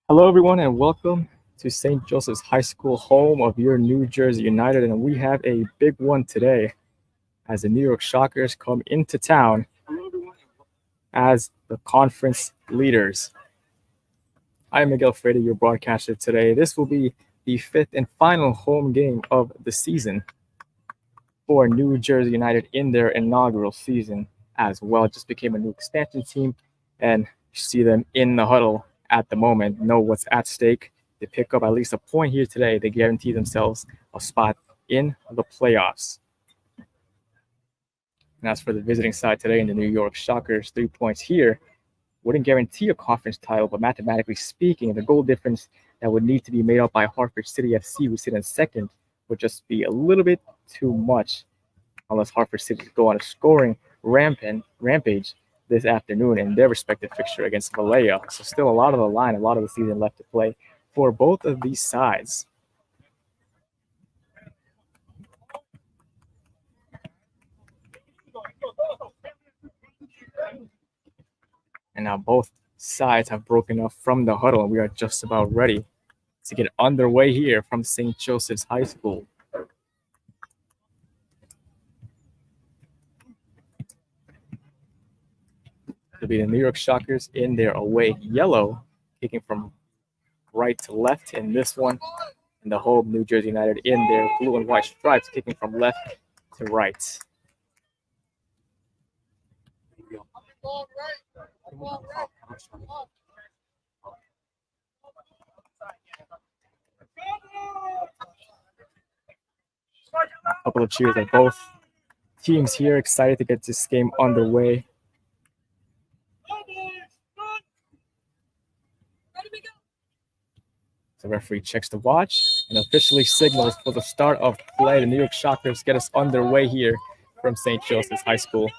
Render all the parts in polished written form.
Hello, everyone, and welcome to St. Joseph's High School, home of your New Jersey United. And we have a big one today as the New York Shockers come into town as the conference leaders. I'm Miguel Freda, your broadcaster today. This will be the fifth and final home game of the season for New Jersey United in their inaugural season as well. It just became a new expansion team, and you see them in the huddle at the moment, know what's at stake. They pick up at least a point here today. They guarantee themselves a spot in the playoffs. And as for the visiting side today in the New York Shockers, 3 points here wouldn't guarantee a conference title, but mathematically speaking, the goal difference that would need to be made up by Hartford City FC, who sit in second, would just be a little bit too much unless Hartford City go on a scoring rampage this afternoon in their respective fixture against Vallejo. So still a lot of the line, a lot of the season left to play for both of these sides. And now both sides have broken up from the huddle, and we are just about ready to get underway here from St. Joseph's High School. It'll be the New York Shockers in their away yellow, kicking from right to left in this one, and the home New Jersey United in their blue and white stripes, kicking from left to right. A couple of cheers at both teams here, excited to get this game underway. The referee checks the watch and officially signals for the start of play. The New York Shockers get us underway here from St. Joseph's High School.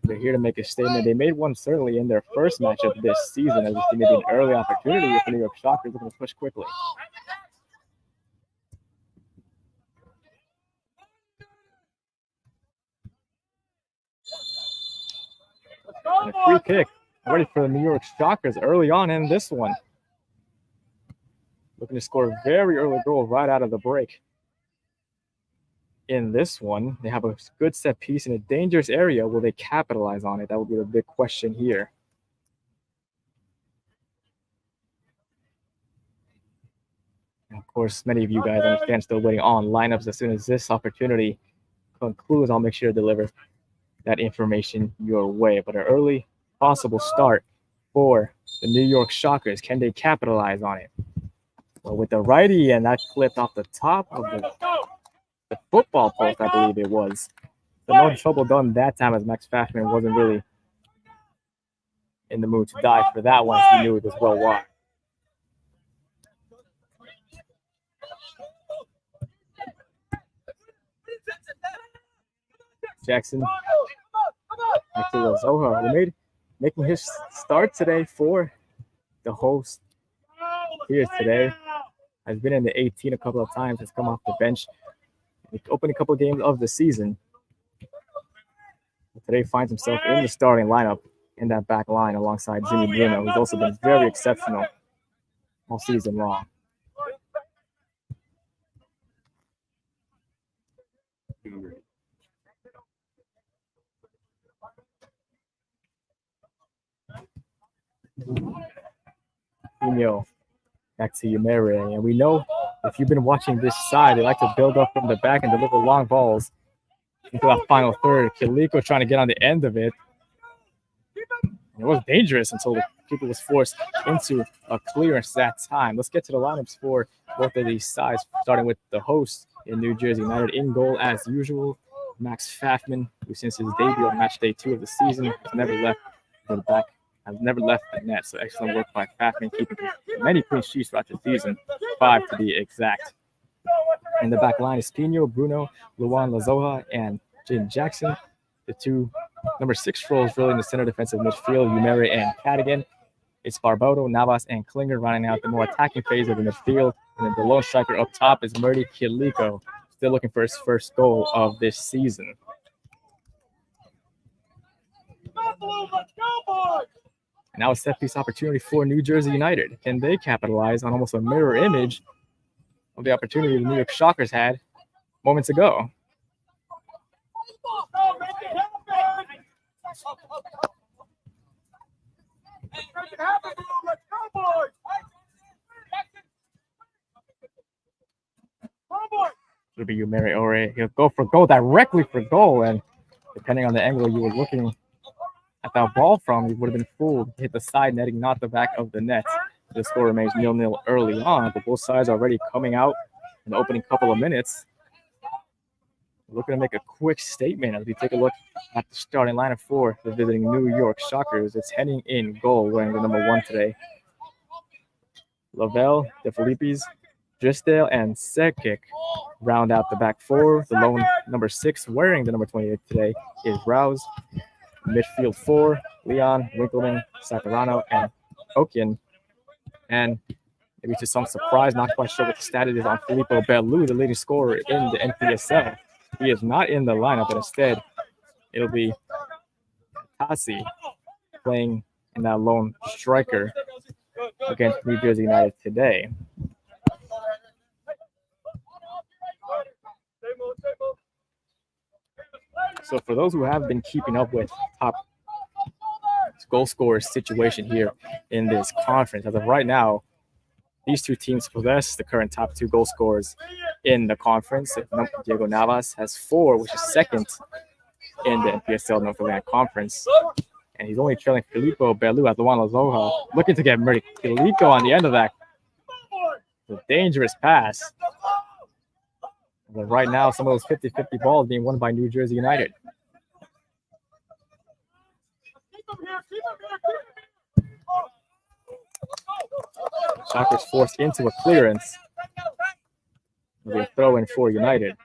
They're here to make a statement. They made one certainly in their first match of this season, as maybe an early opportunity with the New York Shockers looking to push quickly. And a free kick ready for the New York Shockers early on in this one. Looking to score a very early goal right out of the break. In this one, they have a good set piece in a dangerous area. Will they capitalize on it? That will be the big question here. And of course, many of you guys understand still waiting on lineups. As soon as this opportunity concludes, I'll make sure to deliver that information your way. But an early possible start for the New York Shockers. Can they capitalize on it? Well, with the righty, and that clipped off the top of the football post, I believe it was. So no trouble done that time, as Max Fashman wasn't really in the mood to dive for that one. He knew it was well wide. Jackson actually was Zoha, making his start today for the host here today. Has been in the 18 a couple of times, has come off the bench. He opened a couple of games of the season. But today finds himself in the starting lineup in that back line alongside Jimmy Bruno, who's also been very exceptional all season long. Pino, back to Yumere. And we know if you've been watching this side, they like to build up from the back and deliver long balls into that final third. Kiliko trying to get on the end of it. It was dangerous until the keeper was forced into a clearance that time. Let's get to the lineups for both of these sides, starting with the host in New Jersey United. In goal, as usual, Max Fafman, who since his debut on match day 2 of the season has never left the net. So excellent work by Fafman, keeping many clean sheets throughout the season, 5 to be exact. In the back line is Pino, Bruno, Luan Lazoja, and Jaden Jackson. The two number 6 roles really in the center defensive midfield, Yumere and Cadigan. It's Barboto, Navas, and Klinger running out the more attacking phase of the midfield. And then the lone striker up top is Murdy Kiliko, still looking for his first goal of this season. And now a set piece opportunity for New Jersey United. Can they capitalize on almost a mirror image of the opportunity the New York Shockers had moments ago? It'll be Umere Ore. He'll go for goal, directly for goal, and depending on the angle you were looking at that ball from, you would have been fooled. Hit the side netting, not the back of the net. The score remains 0-0 early on, but both sides are already coming out in the opening couple of minutes. Looking to make a quick statement as we take a look at the starting lineup for the visiting New York Shockers. It's Henning in goal, wearing the number 1 today. Lavelle, De Filippis, Drisdale, and Sekic round out the back four. The lone number 6, wearing the number 28 today, is Rouse. Midfield 4, Leon, Winkleman, Sacarano, and Okian. And maybe to some surprise, not quite sure what the status is on Filippo Bellu, the leading scorer in the NPSL. He is not in the lineup, but instead it'll be Tassi playing in that lone striker against New Jersey United today. So for those who have been keeping up with top goal scorers situation here in this conference, as of right now, these two teams possess the current top 2 goal scorers in the conference. Diego Navas has 4, which is second in the NPSL North Atlantic Conference. And he's only trailing Filippo Bellu at Luan Lazoja, looking to get murdered. Filippo on the end of that. It's a dangerous pass. But right now, some of those 50-50 balls being won by New Jersey United. Shockers forced into a clearance. It'll be a throw in for United.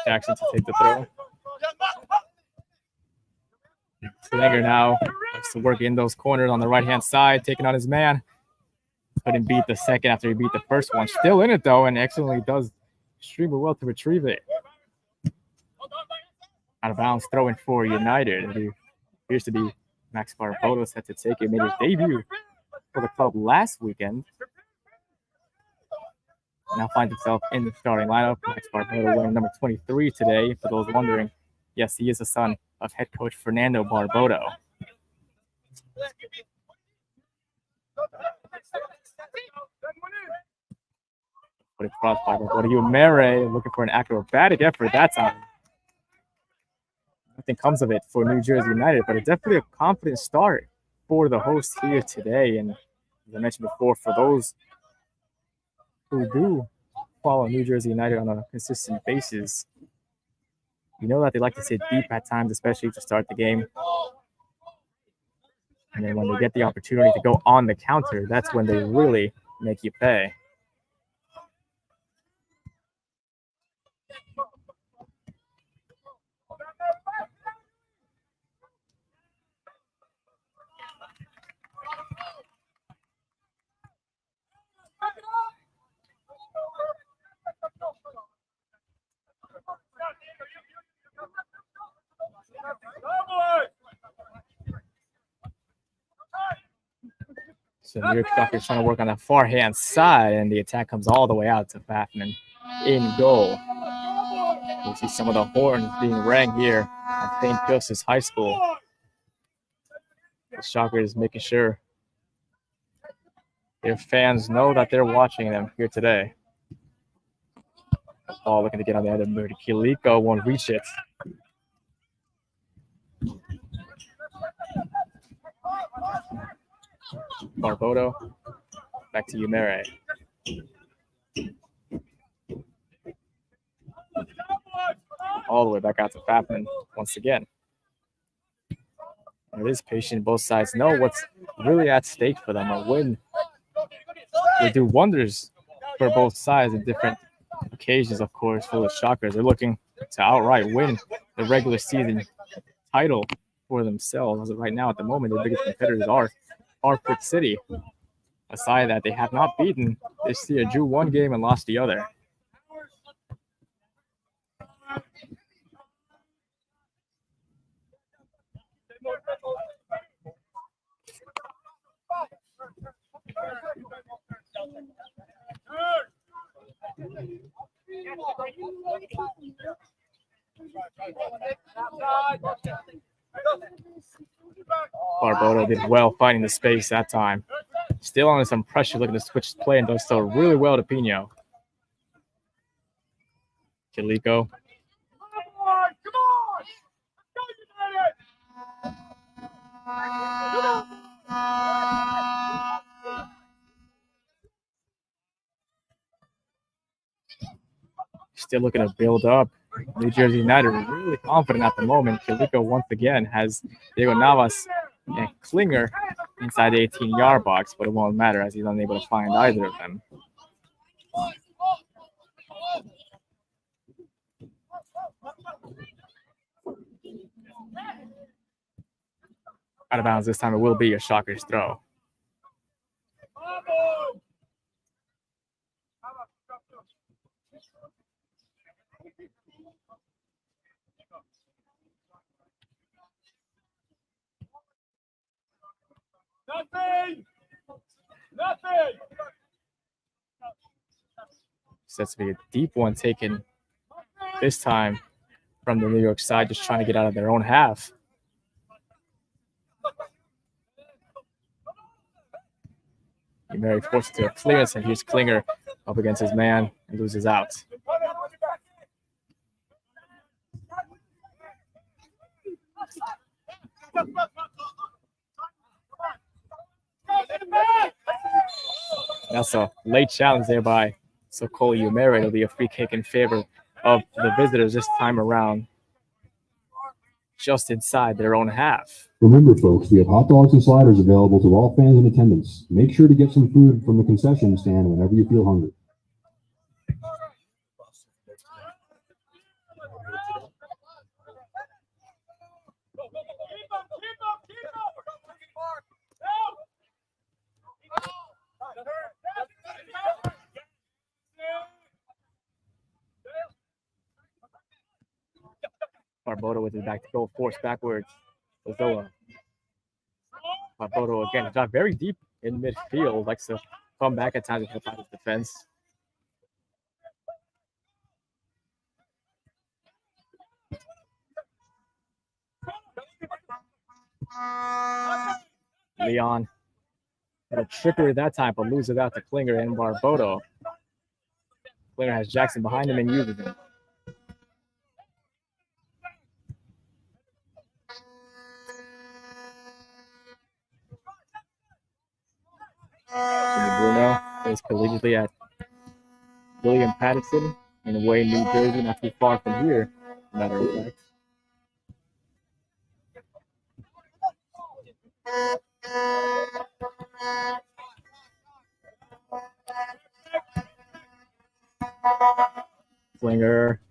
Jackson to take the throw. Slanger now likes to work in those corners on the right-hand side, taking on his man. Couldn't beat the second after he beat the first one. Still in it, though, and excellently does extremely well to retrieve it. Out of bounds, throw in for United. It appears to be Max Barbodo set to take it. Made his debut for the club last weekend. Now finds himself in the starting lineup. Max Barbodo wearing number 23 today. For those wondering, yes, he is the son of head coach Fernando Barbodo. Put it crossed by Barbodo. Umere looking for an acrobatic effort that time. Nothing comes of it for New Jersey United, but it's definitely a confident start for the hosts here today. And as I mentioned before, for those who do follow New Jersey United on a consistent basis, you know that they like to sit deep at times, especially to start the game. And then when they get the opportunity to go on the counter, that's when they really make you pay. So New York Shockers trying to work on that far hand side, and the attack comes all the way out to Pfaffman in goal. You see some of the horns being rang here at St. Joseph's High School. The Shockers making sure their fans know that they're watching them here today. Ball looking to get on the other move. Kiliko won't reach it. Barbodo, back to Umere. All the way back out to Pfaffman once again. And it is patient. Both sides know what's really at stake for them. A win would do wonders for both sides in different occasions, of course, for the Shockers. They're looking to outright win the regular season title for themselves. As of right now, at the moment, their biggest competitors are Hartford City. A side that they have not beaten this year, drew one game and lost the other. Barboto did well finding the space that time. Still under some pressure, looking to switch play and does so really well to Pino. Kilico. Still looking to build up. New Jersey United really confident at the moment. Kilico once again has Diego Navas and Klinger inside the 18-yard box, but it won't matter as he's unable to find either of them. Out of bounds this time, it will be a Shockers throw. Nothing. Sets to be a deep one taken this time from the New York side, just trying to get out of their own half. Mary forced to a clearance, and here's Klinger up against his man and loses out. That's a late challenge there by Sokol Umere. It'll be a free kick in favor of the visitors this time around, just inside their own half. Remember, folks, we have hot dogs and sliders available to all fans in attendance. Make sure to get some food from the concession stand whenever you feel hungry. Barboto with his back to goal, forced backwards. Ozoa. Barboto again, got very deep in midfield, likes to come back at times to help out his defense. Leon, a trickery that time, but loses out to Klinger and Barboto. Klinger has Jackson behind him and uses him. Bruno plays collegiately at William Patterson in Wayne, New Jersey, not too far from here, matter of fact. Klinger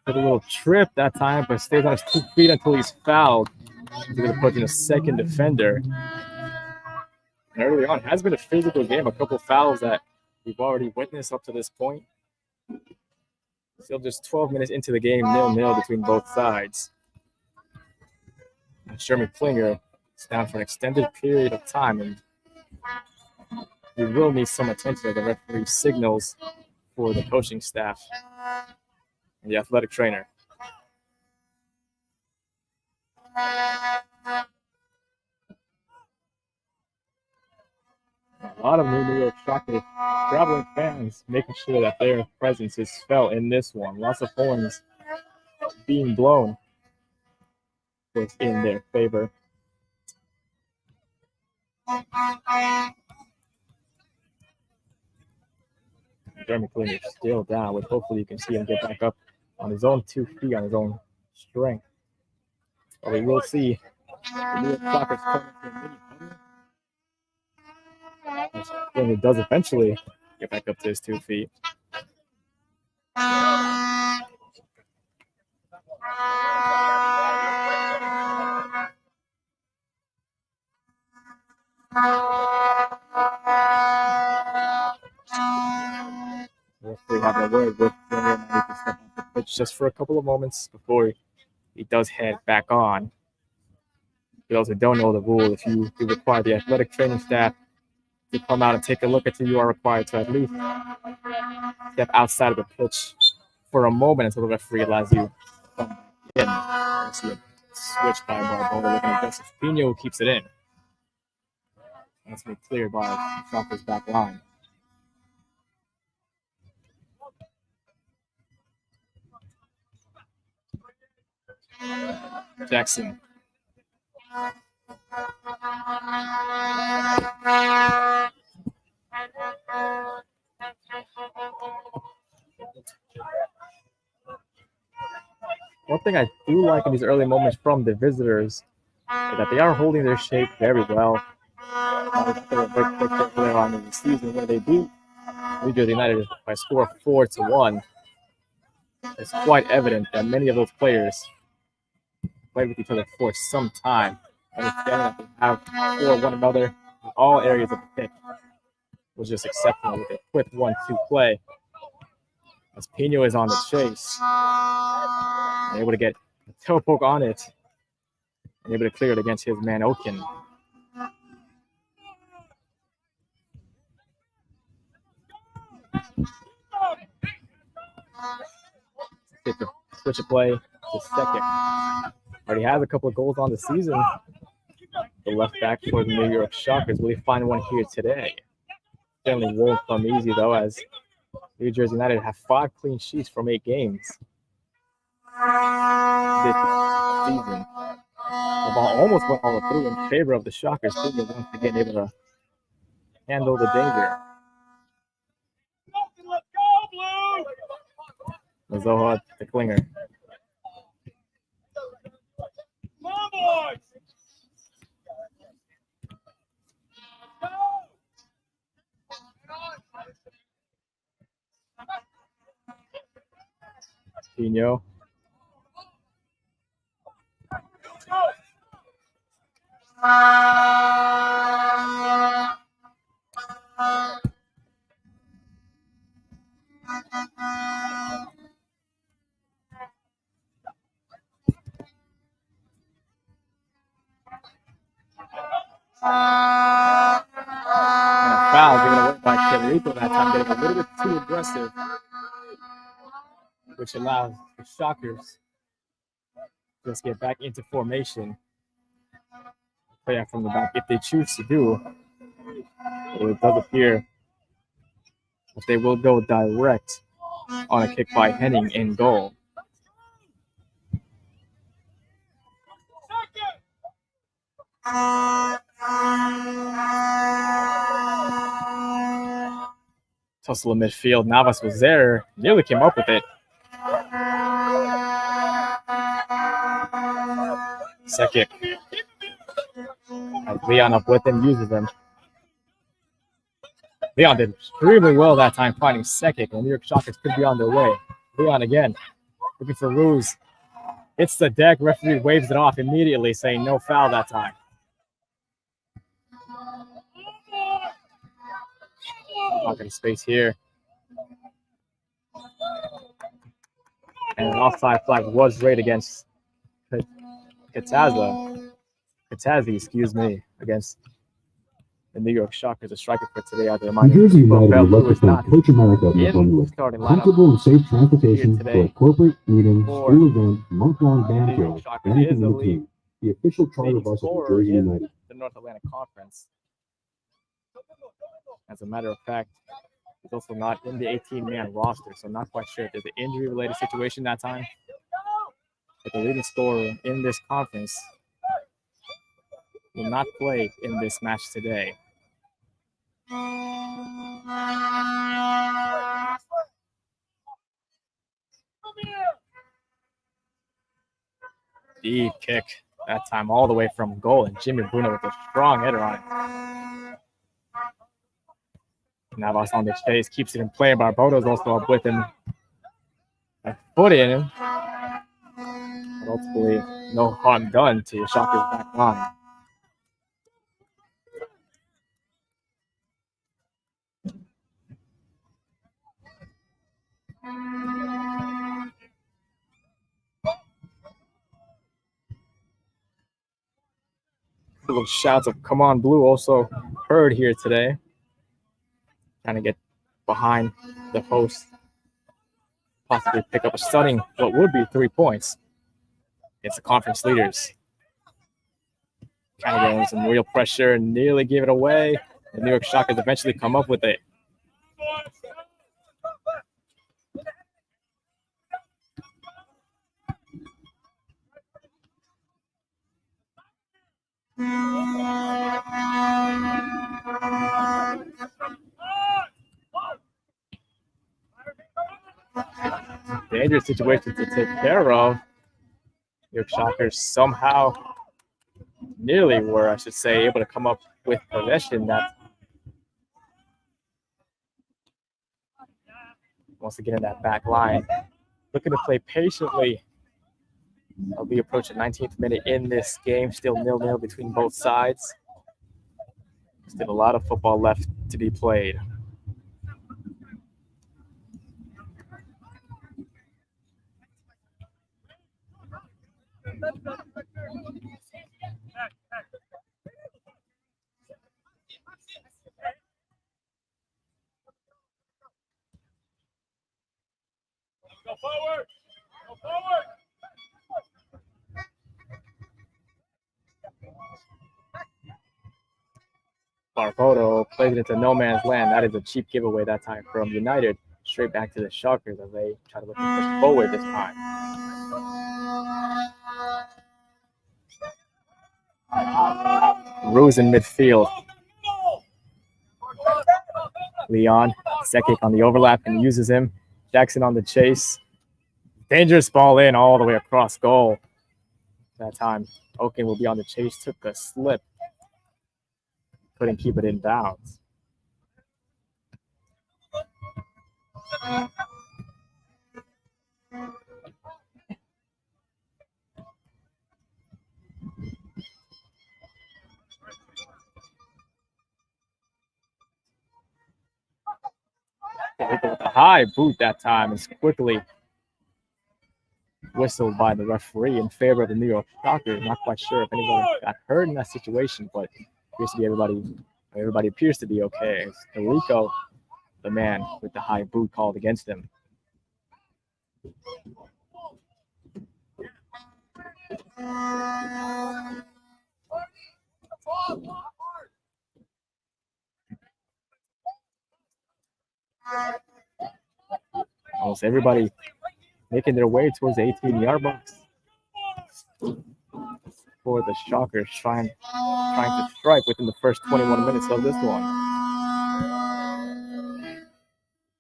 took a little trip that time, but stays on his 2 feet until he's fouled. He's going to put in a second defender. And early on, it has been a physical game. A couple fouls that we've already witnessed up to this point. Still just 12 minutes into the game, 0-0 between both sides. And Sherman Klinger is down for an extended period of time, and we will need some attention to the referee signals for the coaching staff and the athletic trainer. A lot of New York Shockers traveling fans making sure that their presence is felt in this one. Lots of horns being blown was in their favor. Jeremy Klinger still down, which hopefully you can see him get back up on his own 2 feet, on his own strength. But we will see the New York Shockers coming to a mini huddle. Klinger does eventually get back up to his 2 feet. Referee having a word with Klinger, and he can step off the pitch pitch just for a couple of moments before he does head back on. For those who don't know the rule, if you require the athletic training staff to come out and take a look at you, you are required to at least step outside of the pitch for a moment until the referee allows you to come in. You see a switch by Barboda looking at Joseph Pino, who keeps it in. That's been cleared by Shockers back line. Jackson. One thing I do like in these early moments from the visitors is that they are holding their shape very well. Later on in the season where they beat New Jersey United by a score of 4-1. It's quite evident that many of those players played with each other for some time, understanding that they have for one another in all areas of the pitch. Was just exceptional with a quick 1-2 play. As Pino is on the chase, and able to get a toe poke on it, and able to clear it against his man Okin. Switch a play to second. Already has a couple of goals on the season. The left back for the New York Shockers. Will he find one here today? Certainly won't come easy though, as New Jersey United have 5 clean sheets from 8 games this season. The ball almost went all through in favor of the Shockers. Pino once again able to handle the danger. Mazoha to Klinger. Pino. And a foul given away by Chilito that time, getting a little bit too aggressive, which allows the Shockers to just get back into formation. Play out from the back if they choose to do. It does appear that they will go direct on a kick by Henning in goal. Tussle in midfield. Navas was there, nearly came up with it. Second. As Leon up with him, uses them. Leon did extremely well that time finding Sekic, and New York Shockers could be on their way. Leon again, looking for Ruse. Hits the deck, referee waves it off immediately, saying no foul that time. Pocket of space here. And an offside flag was raised against Katazzi, against the New York Shockers. A striker for today. New Jersey United would like to thank Coach America of Formula. Comfortable and safe transportation for a corporate meeting, school event, month-long band show, anything in between. The official charter bus of New Jersey United. The North Atlantic Conference. As a matter of fact, he's also not in the 18-man roster, so I'm not quite sure if there's an injury-related situation that time. But the leading scorer in this conference will not play in this match today. Deep kick that time all the way from goal, and Jimmy Bruno with a strong header on it. Navas on the chase, keeps it in play. Barboda's also up with him. A foot in. But ultimately, no harm done to your Shockers back line. Little shouts of "Come on, Blue" also heard here today. Trying to get behind the host, possibly pick up a stunning what would be 3 points against the conference leaders. Kind of getting some real pressure and nearly gave it away. The New York Shockers eventually come up with it. Dangerous situation to take care of. New York Shockers somehow nearly were, I should say, able to come up with possession. That wants to get in that back line. Looking to play patiently. I'll be approaching 19th minute in this game. Still 0-0 between both sides. Still a lot of football left to be played. Go forward! Go forward! Barbodo plays it into no man's land. That is a cheap giveaway that time from United. Straight back to the Shockers as they try to look to push forward this time. Ruse in midfield. Leon, Sekic on the overlap and uses him. Jackson on the chase. Dangerous ball in all the way across goal. That time, Oaken will be on the chase. Took a slip. Couldn't keep it in bounds. With a high boot that time is quickly whistled by the referee in favor of the New York Shockers. Not quite sure if anyone got hurt in that situation, but appears to be everybody appears to be okay. It's Kalico, the man with the high boot called against him. Almost everybody making their way towards the 18-yard box for the Shockers, trying to strike within the first 21 minutes of this one.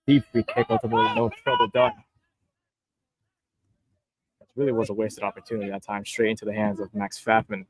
Deep free kick, ultimately no trouble done. It really was a wasted opportunity that time, straight into the hands of Max Pfaffman.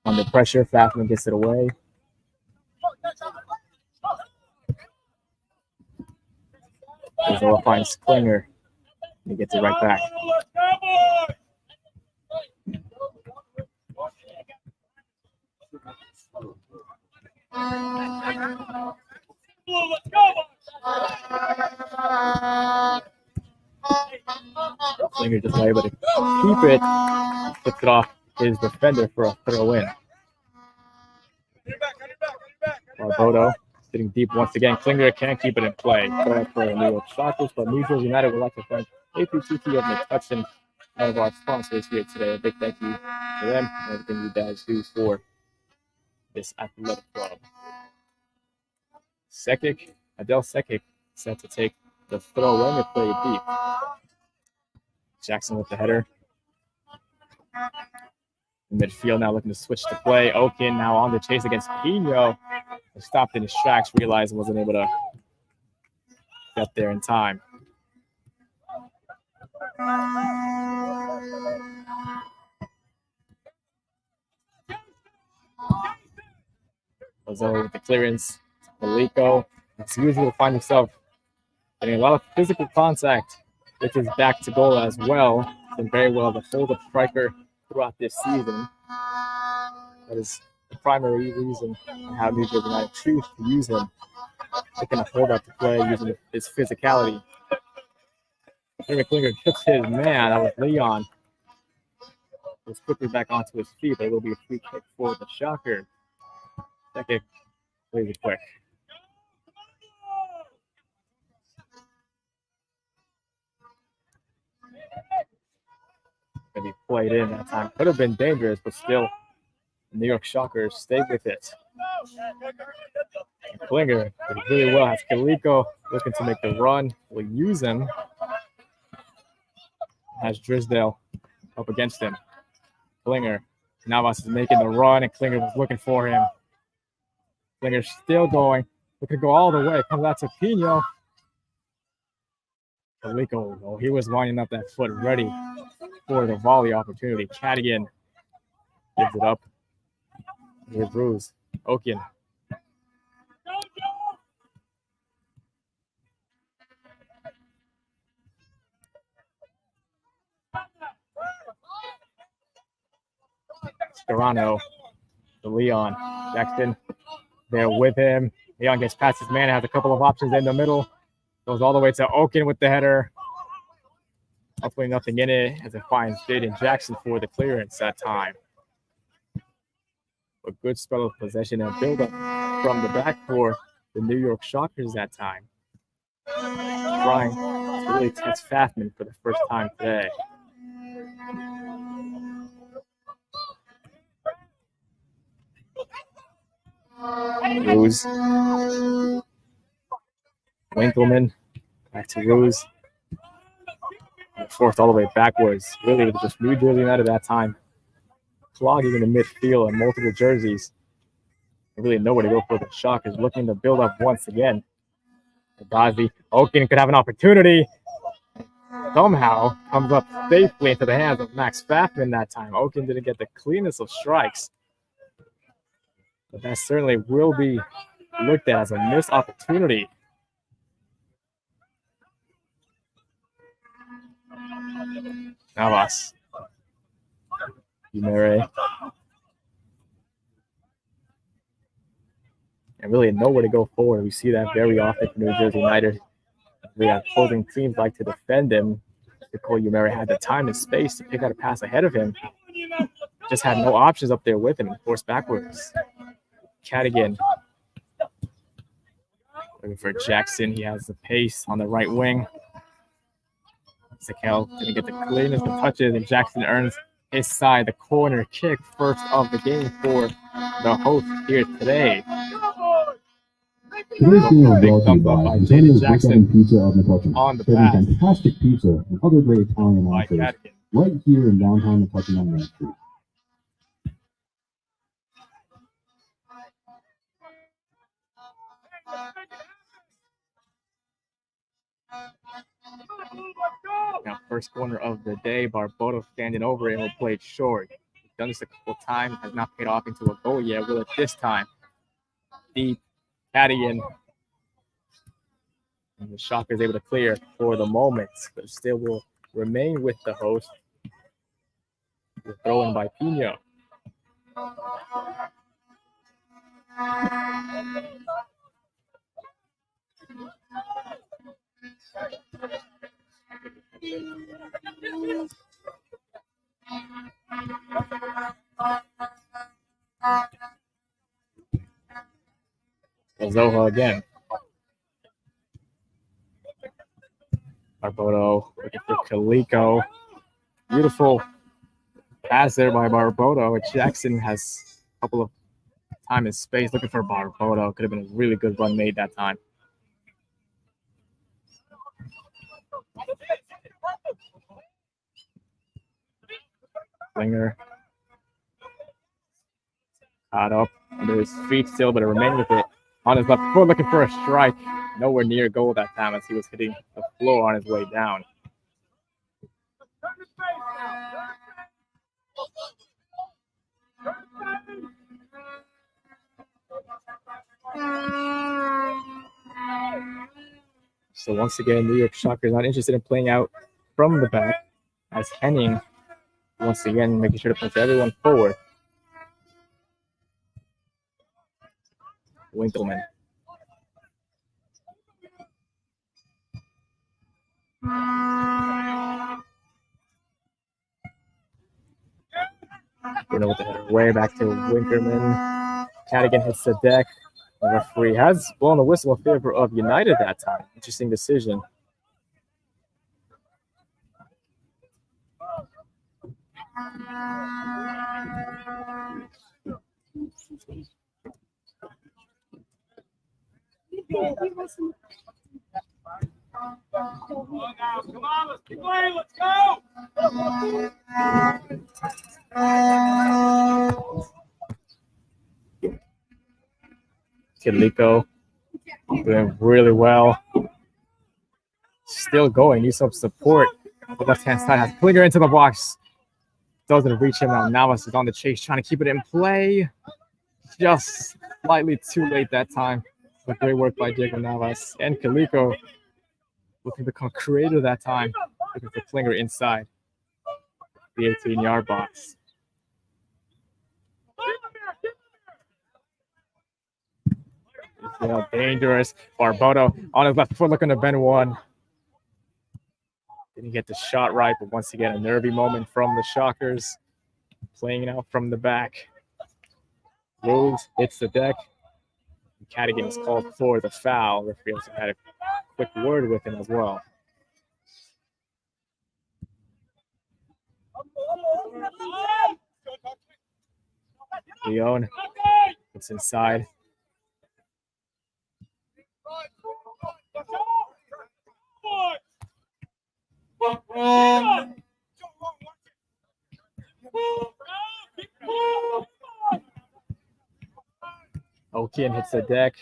Under pressure, Pfaffman gets it away. Zola finds Klinger. He gets it right back. Klinger just not able to keep it. Flips it off his defender for a throw in. Barbodo sitting deep once again. Klinger can't keep it in play. Correct for the New York Shockers, but Newfields United would like to thank APTT of McCutcheon, one of our sponsors here today. A big thank you to them and everything you guys do for this athletic club. Sekic, Adel Sekic, set to take the throw in and play it deep. Jackson with the header. In midfield now looking to switch to play. Oaken now on the chase against Pino. Stopped in his tracks, realized he wasn't able to get there in time. Ozo with the clearance. Kaliko is usually find himself getting a lot of physical contact with his back to goal as well. Been very well the hold-up striker throughout this season. That is the primary reason how New Jersey United choose to use him. They can hold up to play using his physicality. Henry Klinger trips his man. That was Leon. He's quickly back onto his feet, but it will be a free kick for the Shocker. Second, really quick. Maybe played in that time. Could have been dangerous, but still, the New York Shockers stayed with it. Klinger did really well. Has Kaliko looking to make the run. Will use him. Has Drisdale up against him. Klinger. Navas is making the run, and Klinger was looking for him. Klinger's still going. Looking to go all the way. Comes out to Pino. Kaliko, oh, he was lining up that foot ready for the volley opportunity. Cadigan gives it up. Here's Bruce. Okin. Scarano to Leon. Jackson there with him. Leon gets past his man, has a couple of options in the middle. Goes all the way to Okin with the header. Hopefully nothing in it as it finds Jaden Jackson for the clearance that time. A good spell of possession and build up from the back for the New York Shockers that time. Trying to really test Fathman for the first time today. Ruse. Winkleman. Back to Ruse. Forced all the way backwards. Really, it was just New Jersey United at that time. Clogging in the midfield and multiple jerseys. Really nowhere to go for the Shockers. Looking to build up once again. Bozzy. Okin could have an opportunity. Somehow comes up safely into the hands of Max Fathman that time. Okin didn't get the cleanest of strikes. But that certainly will be looked at as a missed opportunity. Navas. Umere. And really nowhere to go forward. We see that very often for New Jersey United. The opposing teams like to defend him. Nicole Umere had the time and space to pick out a pass ahead of him. Just had no options up there with him and forced backwards. Cadigan. Looking for Jackson. He has the pace on the right wing. Sakel didn't get the cleanest of touches, and Jackson earns his side, the corner kick, first of the game for the host here today. Today's video is brought to you by Antonio's Jackson Pizza of McCutcheon. On the serving pass. Fantastic pizza and other great Italian entrees right here in downtown McCutcheon on Main Street. Now, first corner of the day, Barboto standing over and will play it short. He's done this a couple of times, has not paid off into a goal yet. Will it this time? Deep, Cadigan. And the Shocker is able to clear for the moment, but still will remain with the host. The throw in by Pino. Zoha again. Barboto looking for Kaliko. Beautiful pass there by Barboto. Jackson has a couple of time and space looking for Barboto. Could have been a really good run made that time. Klinger. Caught up under his feet still, but it remained with it on his left foot, looking for a strike. Nowhere near goal that time as he was hitting the floor on his way down. So once again, New York Shockers not interested in playing out from the back, as Henning once again making sure to push everyone forward. Winkleman. Bruno with the header way back to Winkerman. Cadigan hits the deck. The referee has blown the whistle in favor of United that time. Interesting decision. Come on, let's keep playing. Let's go. Kidliko doing really well. Still going. Needs some support. The left-hand side has Klinger into the box. Doesn't reach him. Now Navas is on the chase, trying to keep it in play. Just slightly too late that time. But great work by Diego Navas. And Kidliko looking to become creative that time. Looking for Klinger inside the 18-yard box. Dangerous. Barboto on his left foot looking to bend one. Didn't get the shot right, but once again, a nervy moment from the Shockers. Playing it out from the back. Rose hits the deck. Cadigan is called for the foul. Referee also had a quick word with him as well. Leon, it's inside. Okian hits the deck.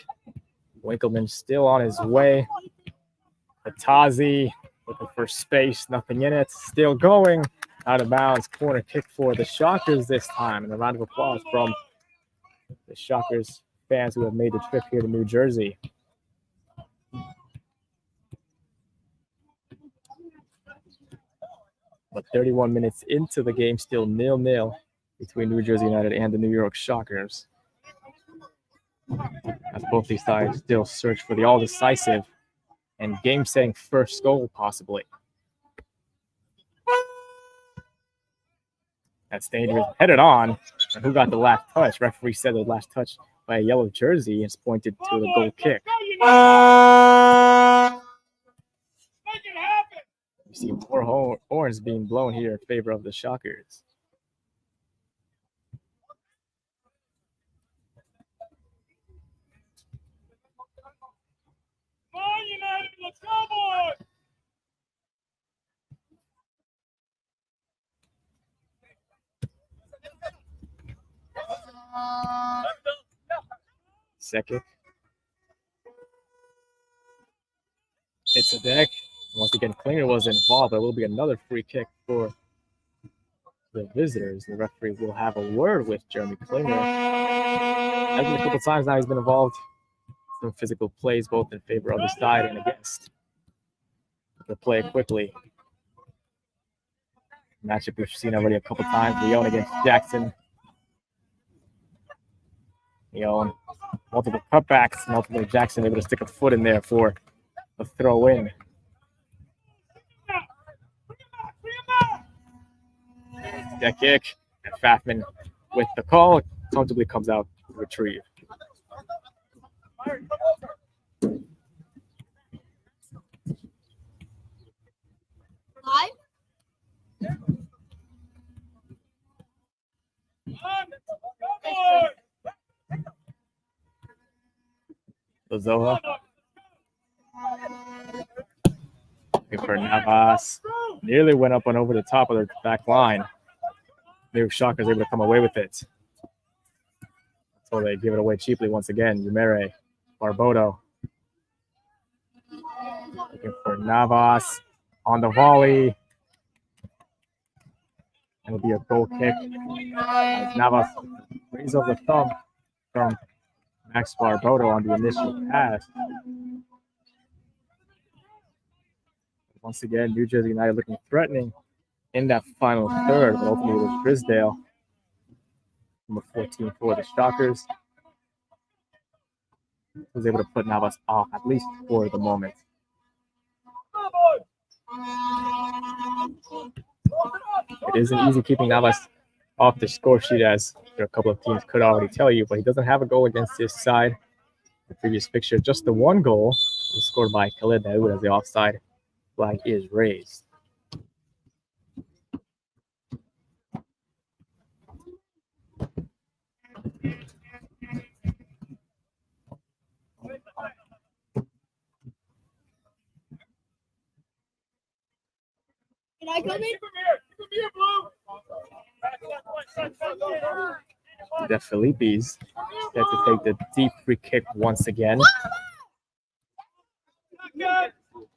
Winkleman still on his way. Atazi looking for space, nothing in it. Still going. Out of bounds. Corner kick for the Shockers this time. And a round of applause from the Shockers fans who have made the trip here to New Jersey. But 31 minutes into the game, still 0-0 between New Jersey United and the New York Shockers. As both these sides still search for the all-decisive and game-setting first goal, possibly. That's dangerous. Headed on. And who got the last touch? Referee said the last touch by a yellow jersey is pointed to the goal kick. You see more horns being blown here in favor of the Shockers. Come on, United. Let's go, boys. Second. Hits the deck. Once again, Klinger was involved. There will be another free kick for the visitors. The referee will have a word with Jeremy Klinger. Has been a couple times now he's been involved. Some physical plays both in favor of the side and against. The play quickly. Matchup we've seen already a couple times. Leon against Jackson. Leon, multiple cutbacks. Multiple Jackson able to stick a foot in there for a throw in. That kick, and Pfaffman with the call comfortably comes out to retrieve. Lazoa. Looking for Navas. Nearly went up and over the top of the back line. New York Shockers able to come away with it. So they give it away cheaply once again. Umere, Barboto. Looking for Navas on the volley. It'll be a goal kick. As Navas brings up the thumb from Max Barboto on the initial pass. Once again, New Jersey United looking threatening in that final third, but ultimately it was Drisdale, number 14 for the Shockers, was able to put Navas off, at least for the moment. It isn't easy keeping Navas off the score sheet, as a couple of teams could already tell you, but he doesn't have a goal against his side. The previous fixture, just the one goal was scored by Khalid Daoud as the offside flag is raised. Can I come in? The Philippines get to take the deep free kick once again.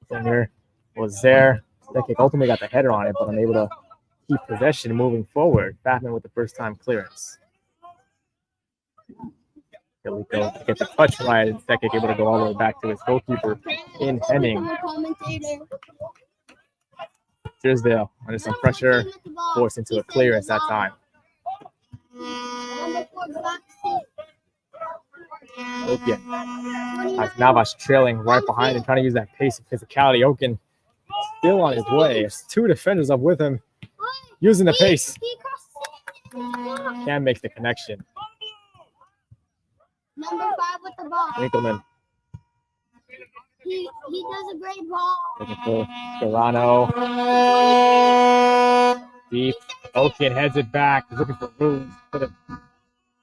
Winger was there. That kick ultimately got the header on it, but unable to keep possession moving forward. Batman with the first time clearance. Kalico to get the touch right, and Stekik able to go all the way back to his goalkeeper in Henning. Tisdale under some pressure, forced into a clearance that time. Okin has Navas trailing right behind and trying to use that pace and physicality. Okin still on his way. There's two defenders up with him, using the pace. Can't make the connection. Number 5 with the ball. Winkleman He does a great ball. looking for Garano. Deep. Okin heads it back. He's looking for room. Could have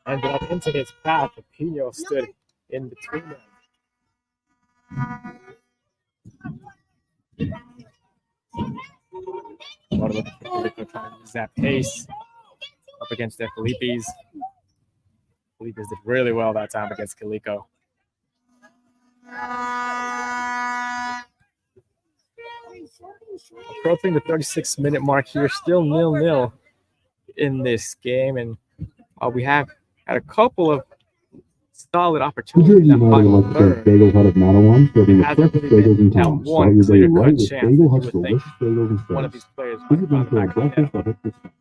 ended up into his path, but Pino stood in between them. Looking for trying to use that pace up against the Filipis. Filipis did really well that time against Calico. Approaching the 36-minute mark here, still 0-0 in this game, and we have had a couple of solid New opportunities Jersey in that United final would like to thank third. Bagels Hut of Manawan, serving the Hasn't freshest really bagels in been that town. one Start your day clear-cut right with chance Bagel that you Hut's would think delicious bagels and one of fries. these players might Visit them find the for a back of the net. breakfast or hit this spot.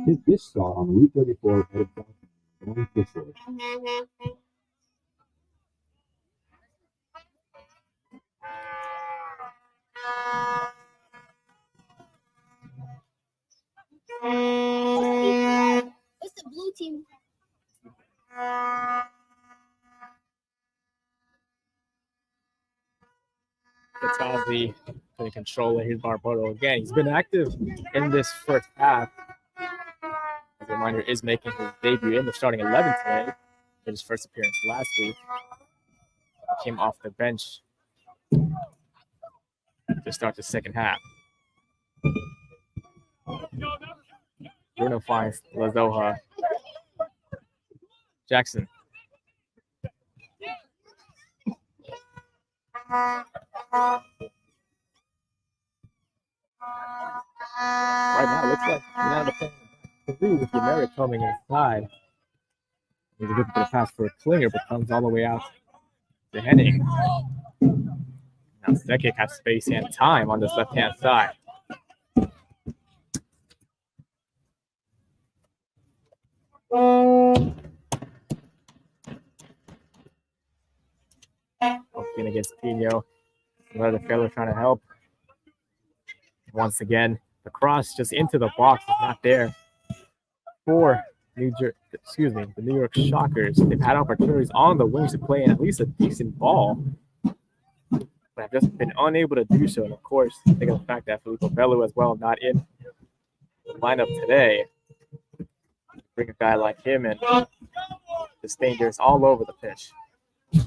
Hit this spot on Route 34 headed south to Orange Fish Road. It's the blue team. Katazi taking control of his Barboto again. He's been active in this first half. As a reminder, is making his debut in the starting 11 today. Did his first appearance last week. He came off the bench to start the second half. Bruno finds Lazoha. Jackson. Right now, it looks like United are playing with Yamari coming inside. He's looking for the pass for a Klinger, but comes all the way out to Henning. Now Stekik has space and time on this left-hand side. Okin against Pino. Another fellow trying to help. Once again, the cross just into the box is not there for the New York Shockers. They've had opportunities on the wings to play in at least a decent ball, but have just been unable to do so. And of course, think of the fact that Filippo Bello as well not in the lineup today. Bring a guy like him in, it's dangerous all over the pitch,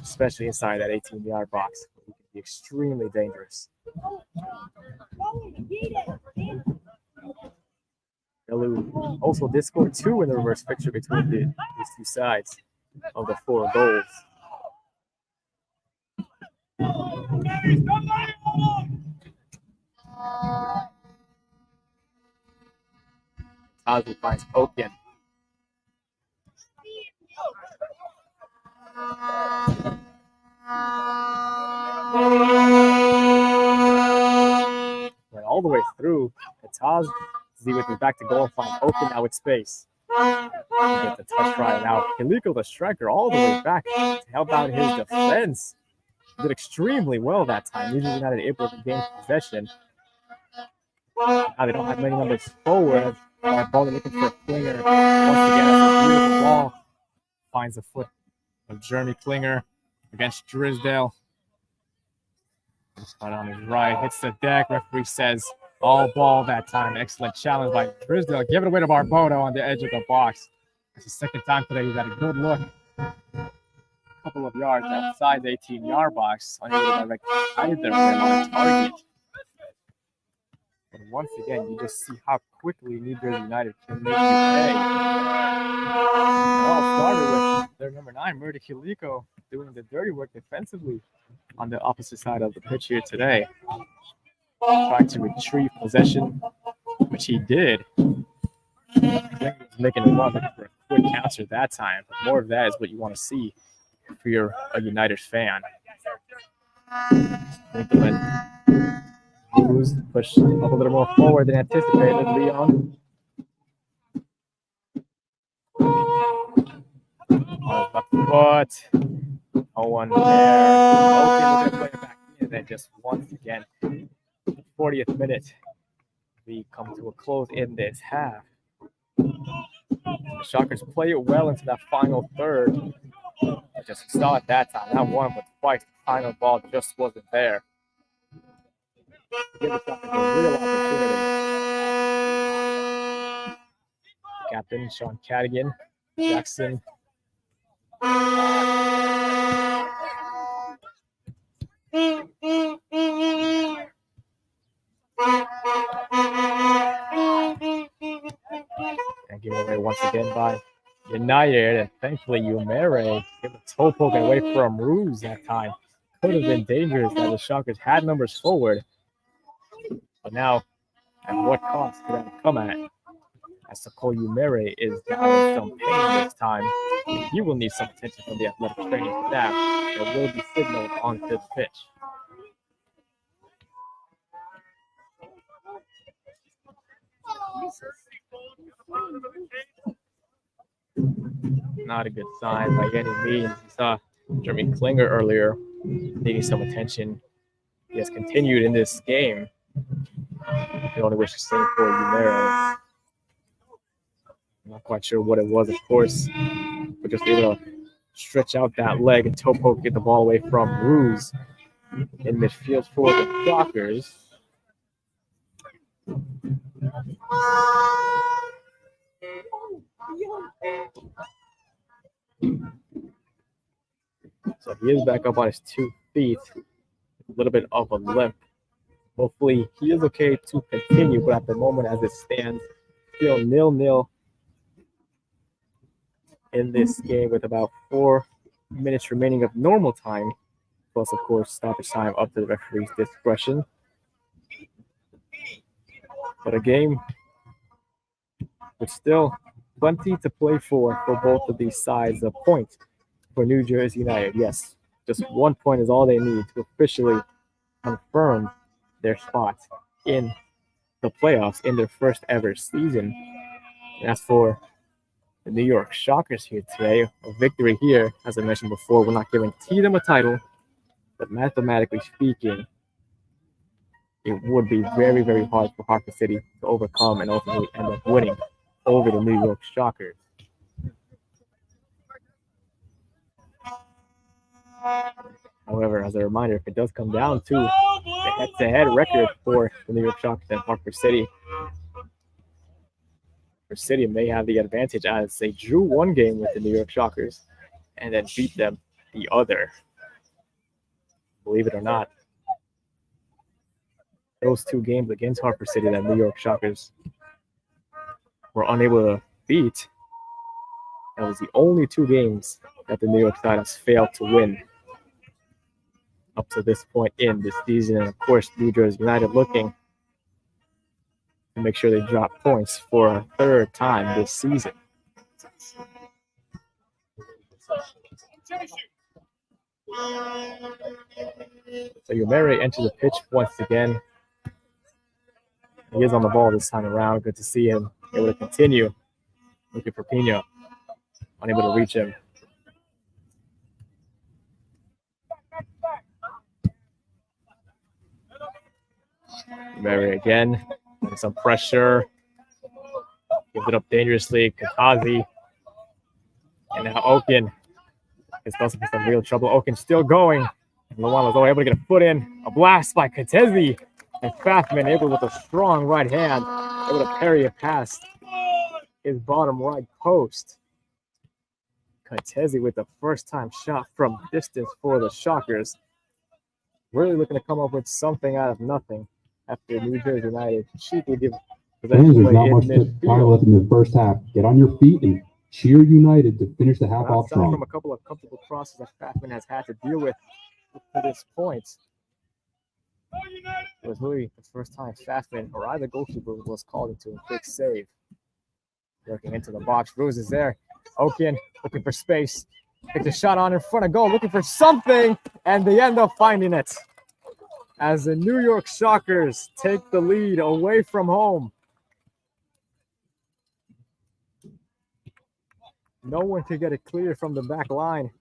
especially inside that 18-yard box. He can be extremely dangerous. Bellew also did score 2 in the reverse fixture between these two sides of the 4 goals. Ozzy finds Okin. all the way through. Taz Z with his back to goal and find open now with space. Gets a touch right now. Kiliko, the striker, all the way back to help out his defense. Did extremely well that time. Usually not able to gain possession. Now they don't have many numbers forward. Ball looking for a Klinger. Once again, that's a beautiful ball. Finds the foot of Jeremy Klinger against Drysdale. Spot on his right, hits the deck. Referee says all ball that time. Excellent challenge by Drysdale. Give it away to Barbodo on the edge of the box. That's the second time today he's had a good look. A couple of yards outside the 18-yard box. Unable to direct either on target. And once again, you just see how quickly New Jersey United can make you pay. It all started with their number 9, Murdy Kiliko, doing the dirty work defensively on the opposite side of the pitch here today. Trying to retrieve possession, which he did. Making a run for a quick counter that time. But more of that is what you want to see if you're a United fan. Moves push up a little more forward than anticipated. Leon. Off the foot. No one there. Okay, we're going to play it back in. And then just once again, 40th minute, we come to a close in this half. The Shockers play it well into that final third. I just saw it that time. Not one, but twice. The final ball just wasn't there. Give the Shockers a real opportunity. Captain Sean Cadigan, Jackson. And give it away once again by United. And thankfully, Umere gave a toe poking away from Ruse that time. Could have been dangerous as the Shockers had numbers forward. But now, at what cost could that come at? As Sokol Umere is down in some pain this time, he will need some attention from the athletic training staff that will be signaled onto the pitch. Not a good sign by any means. We saw Jeremy Klinger earlier needing some attention. He has continued in this game. I can only wish the same for Umere. I'm not quite sure what it was, of course, but just able to stretch out that leg and toe poke, get the ball away from Ruse in midfield for the Shockers. So he is back up on his 2 feet, a little bit of a limp. Hopefully he is okay to continue, but at the moment as it stands, still 0-0 in this game with about 4 minutes remaining of normal time, plus of course stoppage time up to the referee's discretion. But a game with still plenty to play for both of these sides. A point for New Jersey United. Yes, just 1 point is all they need to officially confirm their spot in the playoffs in their first ever season. And as for the New York Shockers here today, a victory here, as I mentioned before, will not guarantee them a title, but mathematically speaking, it would be very, very hard for Hartford City to overcome and ultimately end up winning over the New York Shockers. However, as a reminder, if it does come down to the head-to-head record for the New York Shockers and Hartford City, Hartford City may have the advantage as they drew one game with the New York Shockers and then beat them the other. Believe it or not, those 2 games against Hartford City that New York Shockers were unable to beat, that was the only 2 games that the New York side has failed to win up to this point in this season. And of course, New Jersey United looking to make sure they drop points for a 3rd time this season. So Umere enters the pitch once again. He is on the ball this time around. Good to see him able to continue looking for Pino. Unable to reach him. Mary again. Some pressure. Gives it up dangerously. Katazi. And now Okin is causing some real trouble. Okin still going. And Luan was able to get a foot in. A blast by Katezi. And Fafman able with a strong right hand. Able to parry it past his bottom right post. Katezi with the first time shot from distance for the Shockers. Really looking to come up with something out of nothing after New Jersey United cheaply give Fans, there's not much time left in the first half. Get on your feet and cheer United to finish the half off strong. From a couple of comfortable crosses that Fafman has had to deal with to this point. It was really the first time Fafman or either goalkeeper was called into a quick save. Working into the box. Ruse is there. Okin looking for space. Takes a shot on in front of goal, looking for something, and they end up finding it. As the New York Shockers take the lead away from home. No one could get it clear from the back line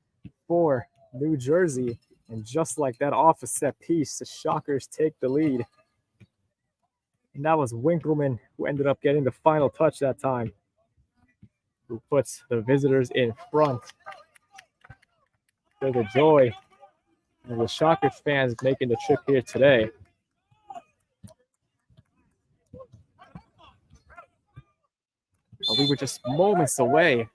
for New Jersey. And just like that, off a set piece, the Shockers take the lead. And that was Winkleman who ended up getting the final touch that time, who puts the visitors in front. For the joy of the Shockers fans making the trip here today. We were just moments away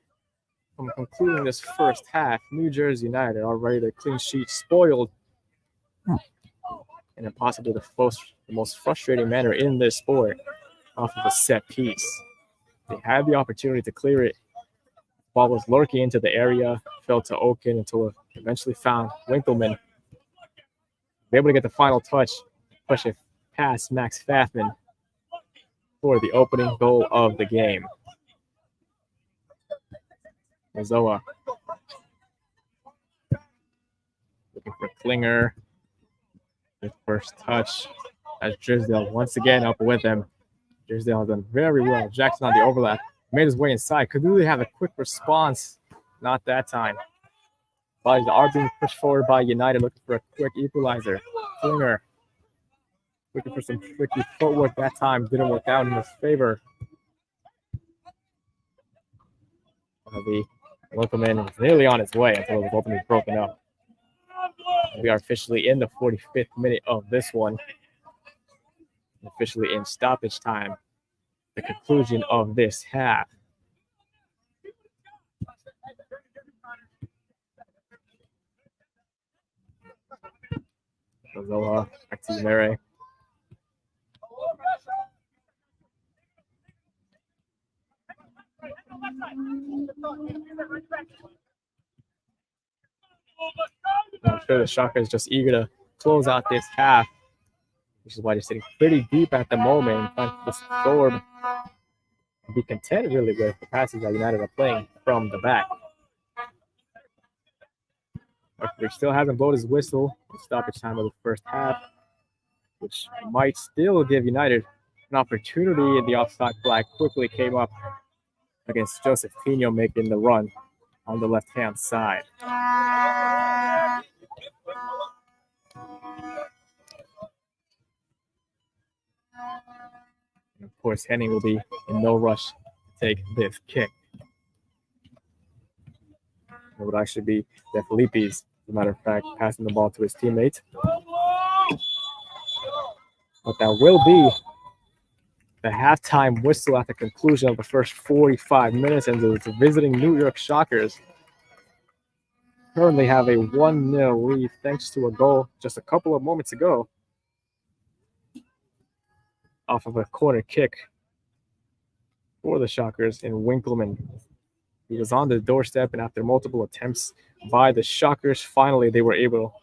from concluding this first half. New Jersey United already the clean sheet spoiled in possibly the most frustrating manner in this sport off of a set piece. They had the opportunity to clear it. Ball was lurking into the area, fell to Okin until it eventually found Winkleman. Able to get the final touch, push it past Max Fafman for the opening goal of the game. Mazoa looking for Klinger. His first touch as Drysdale once again up with him. Drysdale has done very well. Jackson on the overlap. Made his way inside. Could really have a quick response. Not that time. Bodies are being pushed forward by United, looking for a quick equalizer. Klinger looking for some tricky footwork that time. Didn't work out in his favor. Winkleman was nearly on his way until it was ultimately broken up. We are officially in the 45th minute of this one. Officially in stoppage time. The conclusion of this half. Zola, back to Mere. I'm sure the Shockers is just eager to close out this half, which is why they're sitting pretty deep at the moment. Trying to storm and be content really with the passes that United are playing from the back. He still hasn't blown his whistle in stoppage time of the first half, which might still give United an opportunity. And the offside flag quickly came up against Joseph Pino making the run on the left-hand side. And of course, Henning will be in no rush to take this kick. It would actually be De Filippi's, as a matter of fact, passing the ball to his teammate. But that will be the halftime whistle at the conclusion of the first 45 minutes, and the visiting New York Shockers currently have a 1-0 lead thanks to a goal just a couple of moments ago off of a corner kick for the Shockers in Winkleman. He was on the doorstep, and after multiple attempts by the Shockers, finally they were able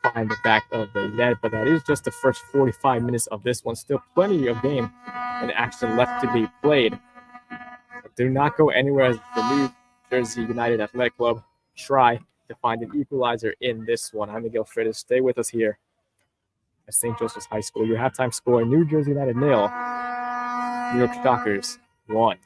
to find the back of the net. But that is just the first 45 minutes of this one. Still plenty of game and action left to be played. But do not go anywhere as the New Jersey United Athletic Club try to find an equalizer in this one. I'm Miguel Freitas. Stay with us here at St. Joseph's High School. Your halftime score: New Jersey United 0, New York Shockers 1.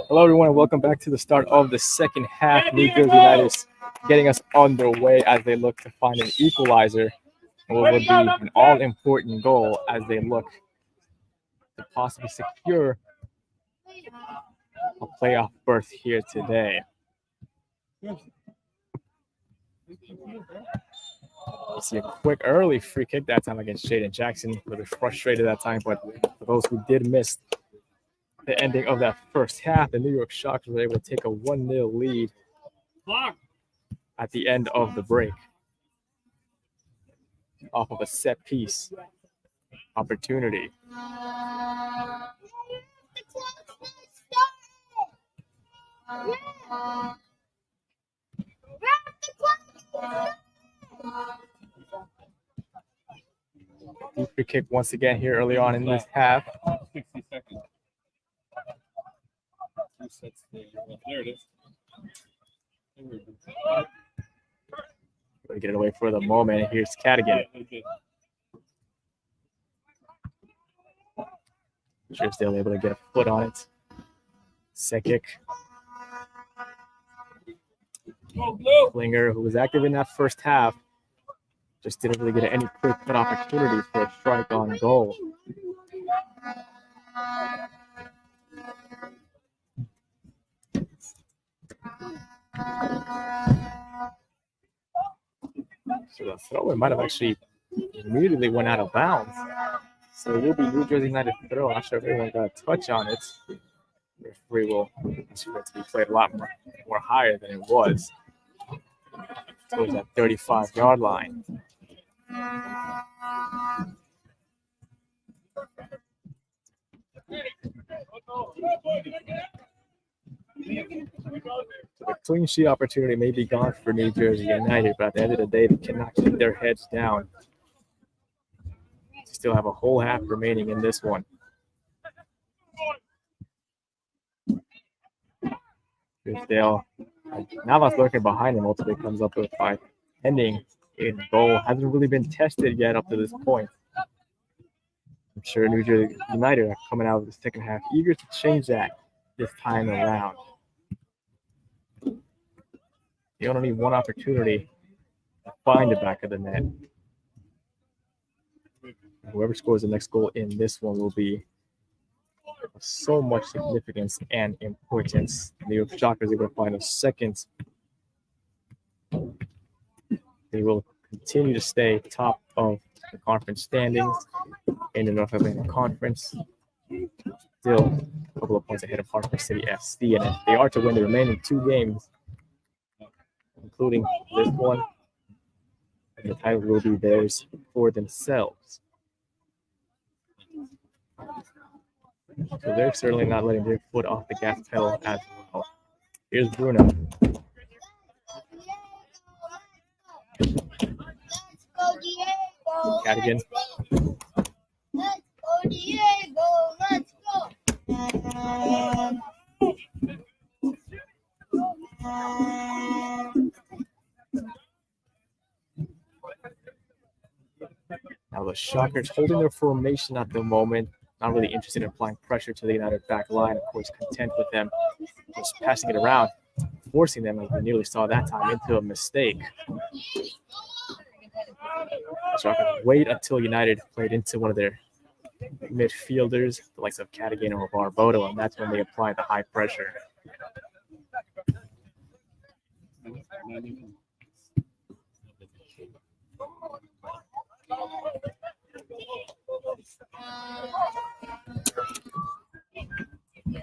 Hello, everyone, and welcome back to the start of the second half. New Jersey United getting us underway as they look to find an equalizer, and what will be an all-important goal as they look to possibly secure a playoff berth here today. You see a quick early free kick that time against Jaden Jackson. A little bit frustrated that time, but for those who did miss the ending of that first half, the New York Shockers were able to take a 1-0 lead at the end of the break off of a set piece opportunity. Deep free kick once again here early on in this half. 60 seconds. 2 sets there. There it is. We'll get it away for the moment. Here's Cadigan. Still able to get a foot on it. Set kick. Klinger, who was active in that first half, just didn't really get any quick cut opportunity for a strike on goal. So the throw might have actually immediately went out of bounds. So it will be New Jersey United throw. I'm not sure if everyone got a touch on it. The referee will expect it to be played a lot more higher than it was. Towards that 35-yard line. So the clean sheet opportunity may be gone for New Jersey United, but at the end of the day, they cannot keep their heads down. Still have a whole half remaining in this one. Here's Dale. Now that's lurking behind him, ultimately comes up with by ending in goal. Hasn't really been tested yet up to this point. I'm sure New Jersey United are coming out of the second half eager to change that this time around. They only need one opportunity to find the back of the net. Whoever scores the next goal in this one will be of so much significance and importance. New York Shockers able to find a second. They will continue to stay top of the conference standings in the North Atlantic Conference. Still a couple of points ahead of Hartford City FC, and if they are to win the remaining 2 games, including this one, the title will be theirs for themselves. So they're certainly not letting their foot off the gas pedal as well. Here's Bruno. Let's go, Diego. Cadigan. Let's go, Diego. Let's go. Now the Shockers holding their formation at the moment. Not really interested in applying pressure to the United back line. Of course, content with them just passing it around, forcing them, as we nearly saw that time, into a mistake. Shockers wait until United played into one of their midfielders, the likes of Cadigan or Barboto, and that's when they apply the high pressure.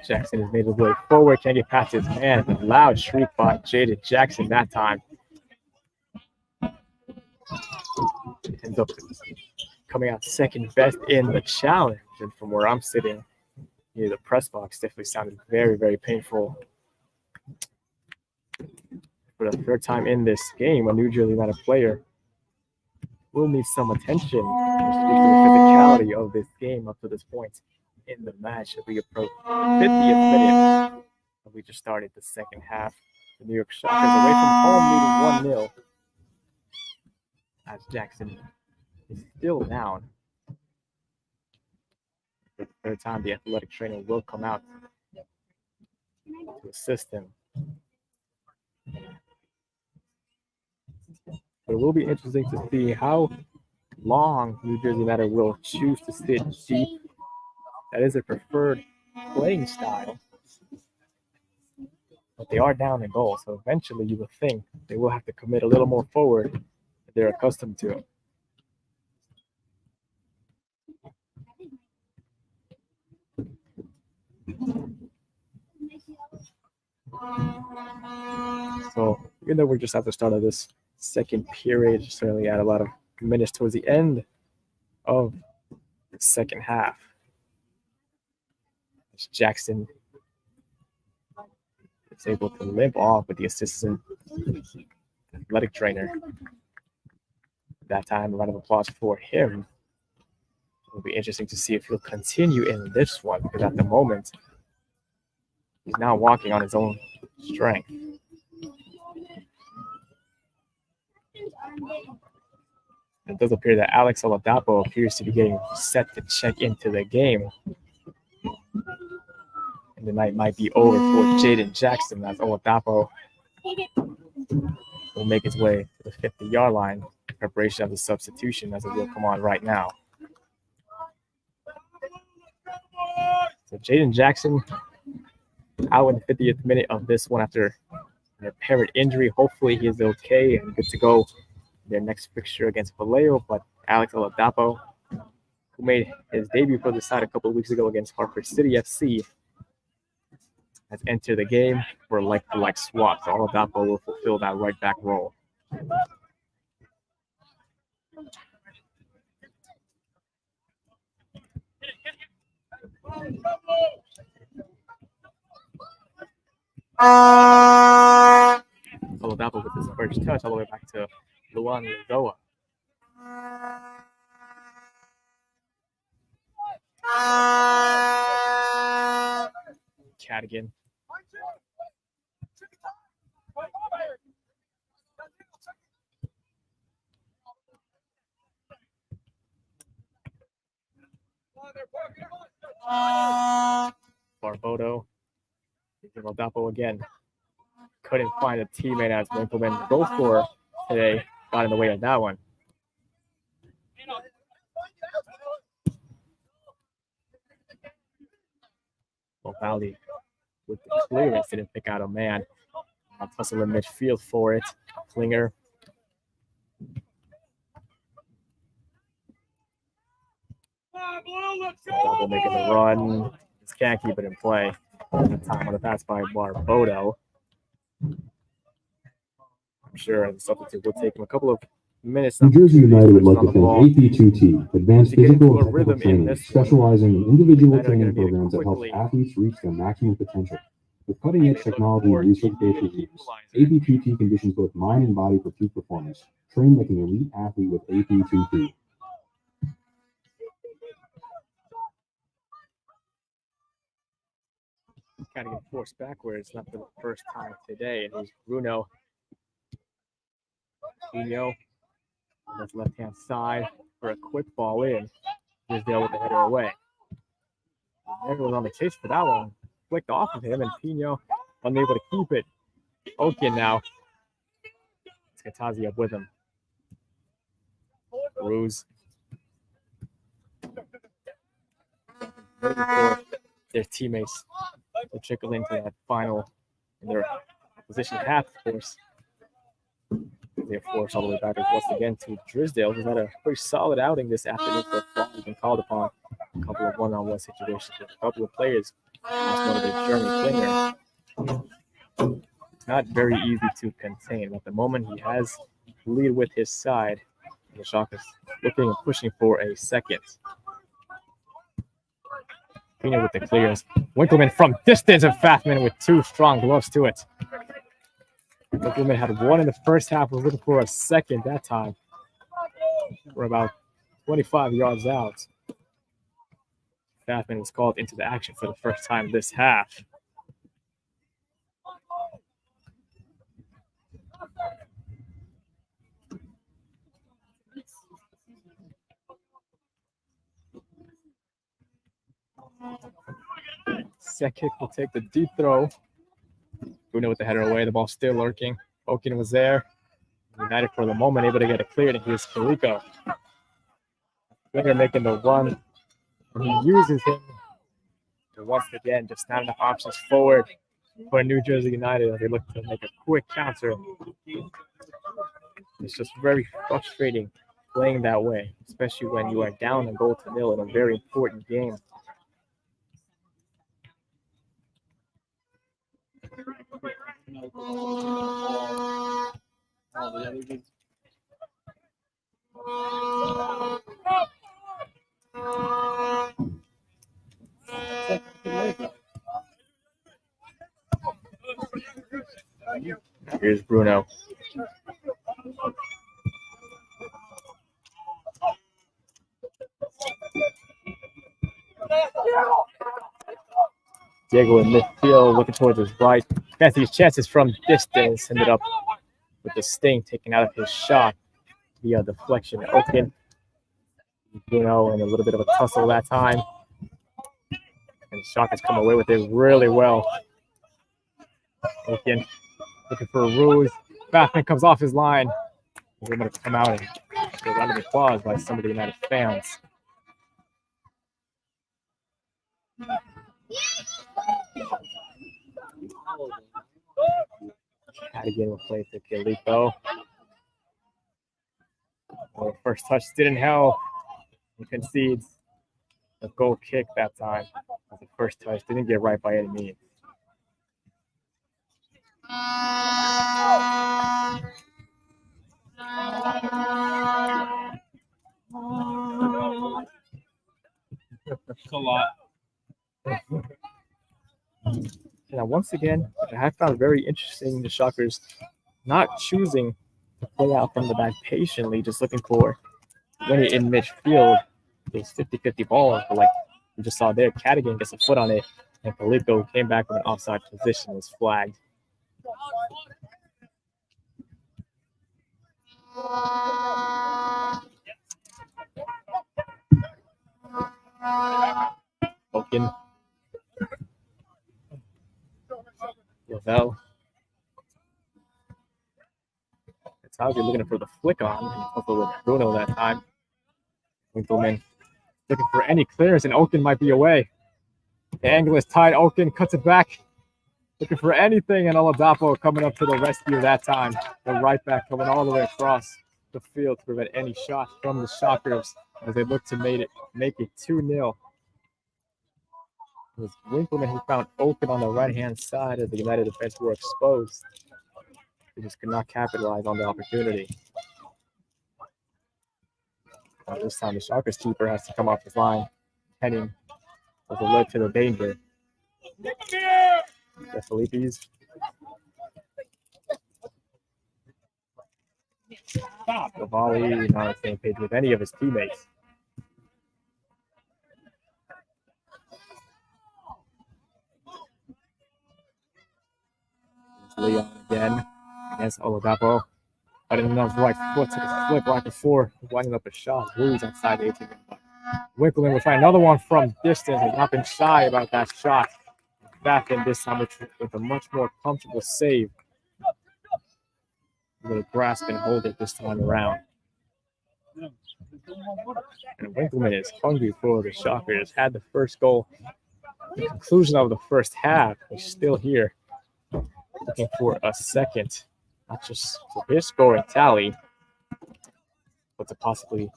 Jackson has made his way forward, can't get past his man. A loud shriek by Jaden Jackson that time. Ends up coming out second best in the challenge. And from where I'm sitting near the press box, definitely sounded very, very painful. For the third time in this game, a New Jersey United player will need some attention. Which speaks to the physicality of this game up to this point in the match as we approach 50th minute. We just started the second half. The New York Shockers away from home leading 1-0 as Jackson is still down. For the third time, the athletic trainer will come out to assist him. But it will be interesting to see how long New Jersey United will choose to sit deep. That is their preferred playing style. But they are down in goal, so eventually you would think they will have to commit a little more forward than they're accustomed to. So even though we're just at the start of this second period, certainly add a lot of minutes towards the end of the second half. As Jackson is able to limp off with the assistant athletic trainer. That time, a round of applause for him. It'll be interesting to see if he'll continue in this one, because at the moment, he's now walking on his own strength. It does appear that Alex Oladapo appears to be getting set to check into the game. And the night might be over for Jaden Jackson as Oladapo will make his way to the 50-yard line in preparation of the substitution as it will come on right now. So Jaden Jackson out in the 50th minute of this one after an apparent injury. Hopefully he is okay and good to go their next fixture against Vallejo, but Alex Oladapo, who made his debut for the side a couple of weeks ago against Hartford City FC, has entered the game for a like-for-like swap. So Oladapo will fulfill that right back role. Oladapo with his first touch all the way back to Luan Lagoa. Cadigan. Barbodo. Oladapo again. Couldn't find a teammate as Winkleman goes for today. Got in the way of that one. Well, Valley with the clearance didn't pick out a man. Tussle in midfield for it. Klinger. Double making the run. Just can't keep it in play. Time on the pass by Barbodo. I'm sure the substitute will take him a couple of minutes. New Jersey United would like to thank AP2T, Advanced Physical and Technical Training, specializing in individual training programs that help athletes reach their maximum potential. With cutting-edge technology and research-based reviews, AP2T conditions both mind and body for peak performance. Train like an elite athlete with AP2T. Kind of get forced backwards, not for the first time today. And here's Bruno. Pino on his left-hand side for a quick ball in. Drysdale with the header away. Everyone on the chase for that one. Flicked off of him, and Pino unable to keep it. Okin now. Scatazi up with him. Ruse. Waiting for their teammates to trickle into that final in their opposition half, of course. They're forced all the way back once again to Drysdale, who's had a pretty solid outing this afternoon so far. He's been called upon a couple of one-on-one situations with a couple of players. That's one of their Jeremy Klinger. Not very easy to contain. At the moment, he has the lead with his side. And the Shock is looking and pushing for a second. Pino with the clearance. Winkleman from distance, and Fathman with two strong gloves to it. Winkleman had one in the first half. Was looking for a second that time. We're about 25 yards out. Fathman was called into the action for the first time this half. Set kick will take the deep throw. Bruno with the header away. The ball still lurking. Okin was there. United for the moment, able to get it cleared, and here's Kaliko. Winger making the run, and he uses him to once again just not enough options forward for New Jersey United as they look to make a quick counter. It's just very frustrating playing that way, especially when you are down a goal to nil in a very important game. Here's Bruno. Diego in midfield, looking towards his right. Fancy his chances from distance. Ended up with the sting taken out of his shot via deflection. Okin, Bruno, and a little bit of a tussle that time. And Shockers come away with it really well. Okin looking for a ruse. Bathman comes off his line. He's able to come out and get a round of applause by some of the United fans. Again, will play to Kaliko. Well, the first touch didn't help. He concedes a goal kick that time. The first touch didn't get right by any means. It's a lot. Now, once again, I have found very interesting the Shockers not choosing to play out from the back patiently, just looking for when you're in midfield, those 50-50 balls. But like we just saw there, Cadigan gets a foot on it, and Kaliko came back with an offside position, was flagged. Okin. Lavelle. It's how you're looking for the flick on, and also with Bruno that time. Winkleman looking for any clearance, and Okin might be away. The angle is tight. Okin cuts it back, looking for anything, and Oladapo coming up to the rescue that time. The right back coming all the way across the field to prevent any shot from the Shockers as they look to make it 2-0. It was Winkleman who found Okin on the right-hand side as the United defense were exposed. They just could not capitalize on the opportunity. This time the Shockers keeper has to come off his line, heading as it led to the danger. The Felipe's. The volley, not on the same page with any of his teammates. Leon again against Oladapo. I didn't know his right foot took a flip right before winding up a shot. Ruiz outside the 18. Winkleman will try another one from distance. Has not been shy about that shot. Back in this time with a much more comfortable save. A little grasp and hold it this time around. And Winkleman is hungry for the Shockers. Had the first goal. The conclusion of the first half. He's still here, looking for a second, not just for his scoring tally, but to possibly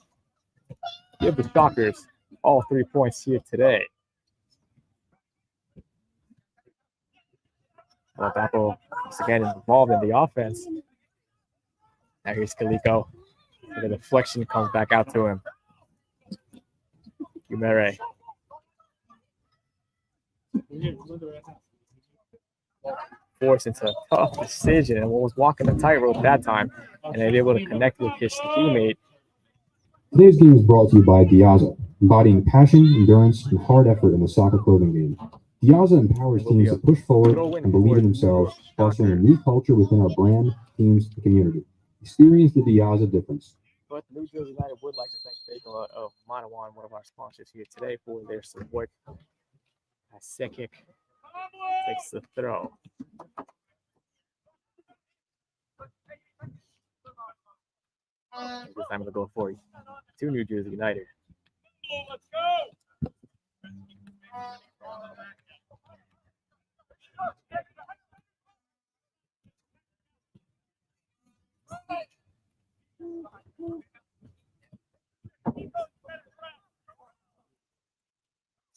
give the Shockers all 3 points here today. Oladapo once again involved in the offense. Now here's Kaliko. The deflection comes back out to him. Umere. Forced into a tough decision and was walking the tightrope that time and then able to connect with his teammate. Today's game is brought to you by Diaza, embodying passion, endurance, and hard effort in the soccer clothing game. Diaza empowers teams to push forward and believe in themselves, fostering a new culture within our brand, teams, and community. Experience the Diaza difference. But New Jersey United would like to thank Bacola of Manawan, one of our sponsors here today, for their support. As Sekic takes the throw. This time it'll go for to New Jersey United. Let's go.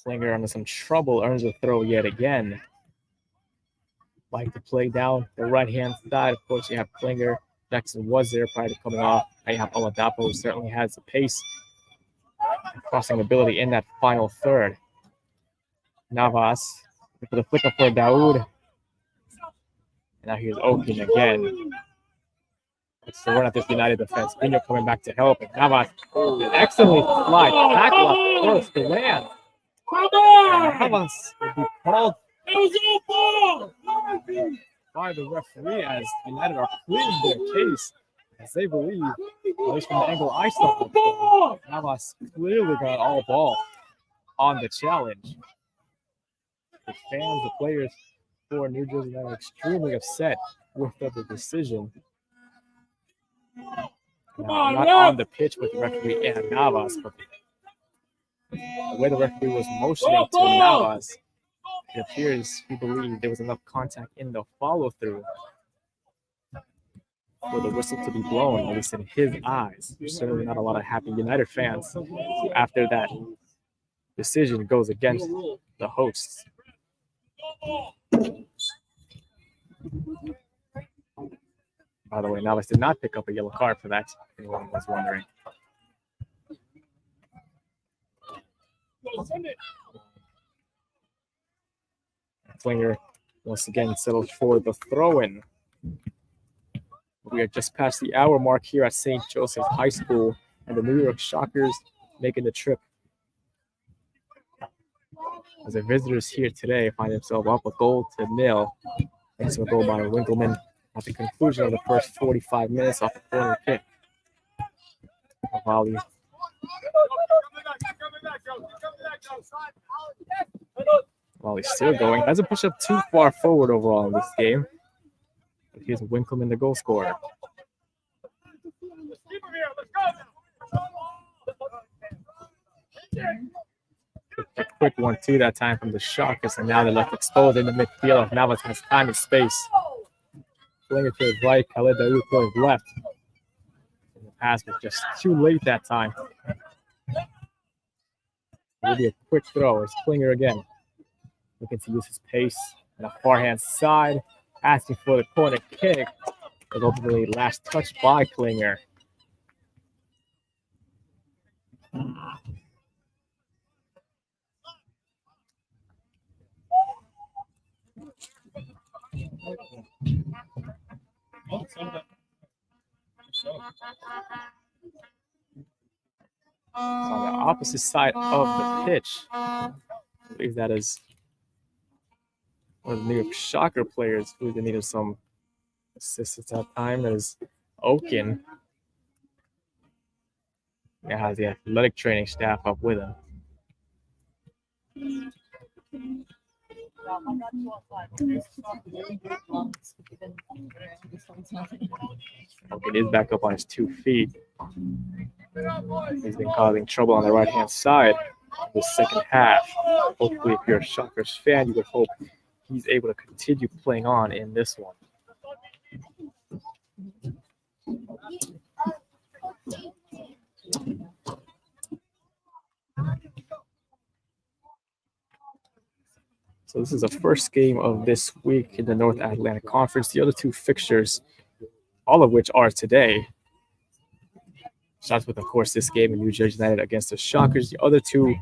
Klinger under some trouble, earns a throw yet again. Like to play down the right-hand side. Of course, you have Klinger. Jackson was there prior to coming off. Now you have Oladapo, who certainly has the pace and crossing ability in that final third. Navas for the flicker for Daoud. And now here's Okin again. It's the run at this United defense. Pino coming back to help. And Navas, an excellent slide tackle up first to land. Navas will be called by the referee as United are pleading their case, as they believe, at least from the angle I saw, Navas clearly got all ball on the challenge. The fans, the players for New Jersey are extremely upset with the decision. Now, not on the pitch with the referee and Navas, but the way the referee was motioning to Navas, it appears we believe there was enough contact in the follow-through for the whistle to be blown, at least in his eyes. There's certainly not a lot of happy United fans after that decision goes against the hosts. By the way, Navas did not pick up a yellow card for that, if anyone was wondering. Klinger once again settled for the throw-in. We are just past the hour mark here at St. Joseph High School, and the New York Shockers making the trip. As the visitors here today find themselves up a goal to nil. Thanks to a goal by Winkleman at the conclusion of the first 45 minutes off the corner kick. A volley. Volley still going. Hasn't pushed up too far forward overall in this game. But here's Winkleman, the goal scorer. A quick 1-2 that time from the Shockers, and now they're left exposed in the midfield. Navas has time and space. Klinger to his right, Khaled Daoud to his left. And the pass was just too late that time. It'll be a quick throw. It's Klinger again. Looking to use his pace on the far-hand side. Asking for the corner kick. But ultimately last touch by Klinger. On the opposite side of the pitch. I believe that is one of the New York Shocker players who needed some assistance at that time. That is Okin. He has the athletic training staff up with him. Okin is back up on his 2 feet. He's been causing trouble on the right-hand side of the second half. Hopefully, if you're a Shockers fan, you would hope he's able to continue playing on in this one. So this is the first game of this week in the North Atlantic Conference. The other 2 fixtures, all of which are today. Starts with, of course, this game in New Jersey United against the Shockers. The other 2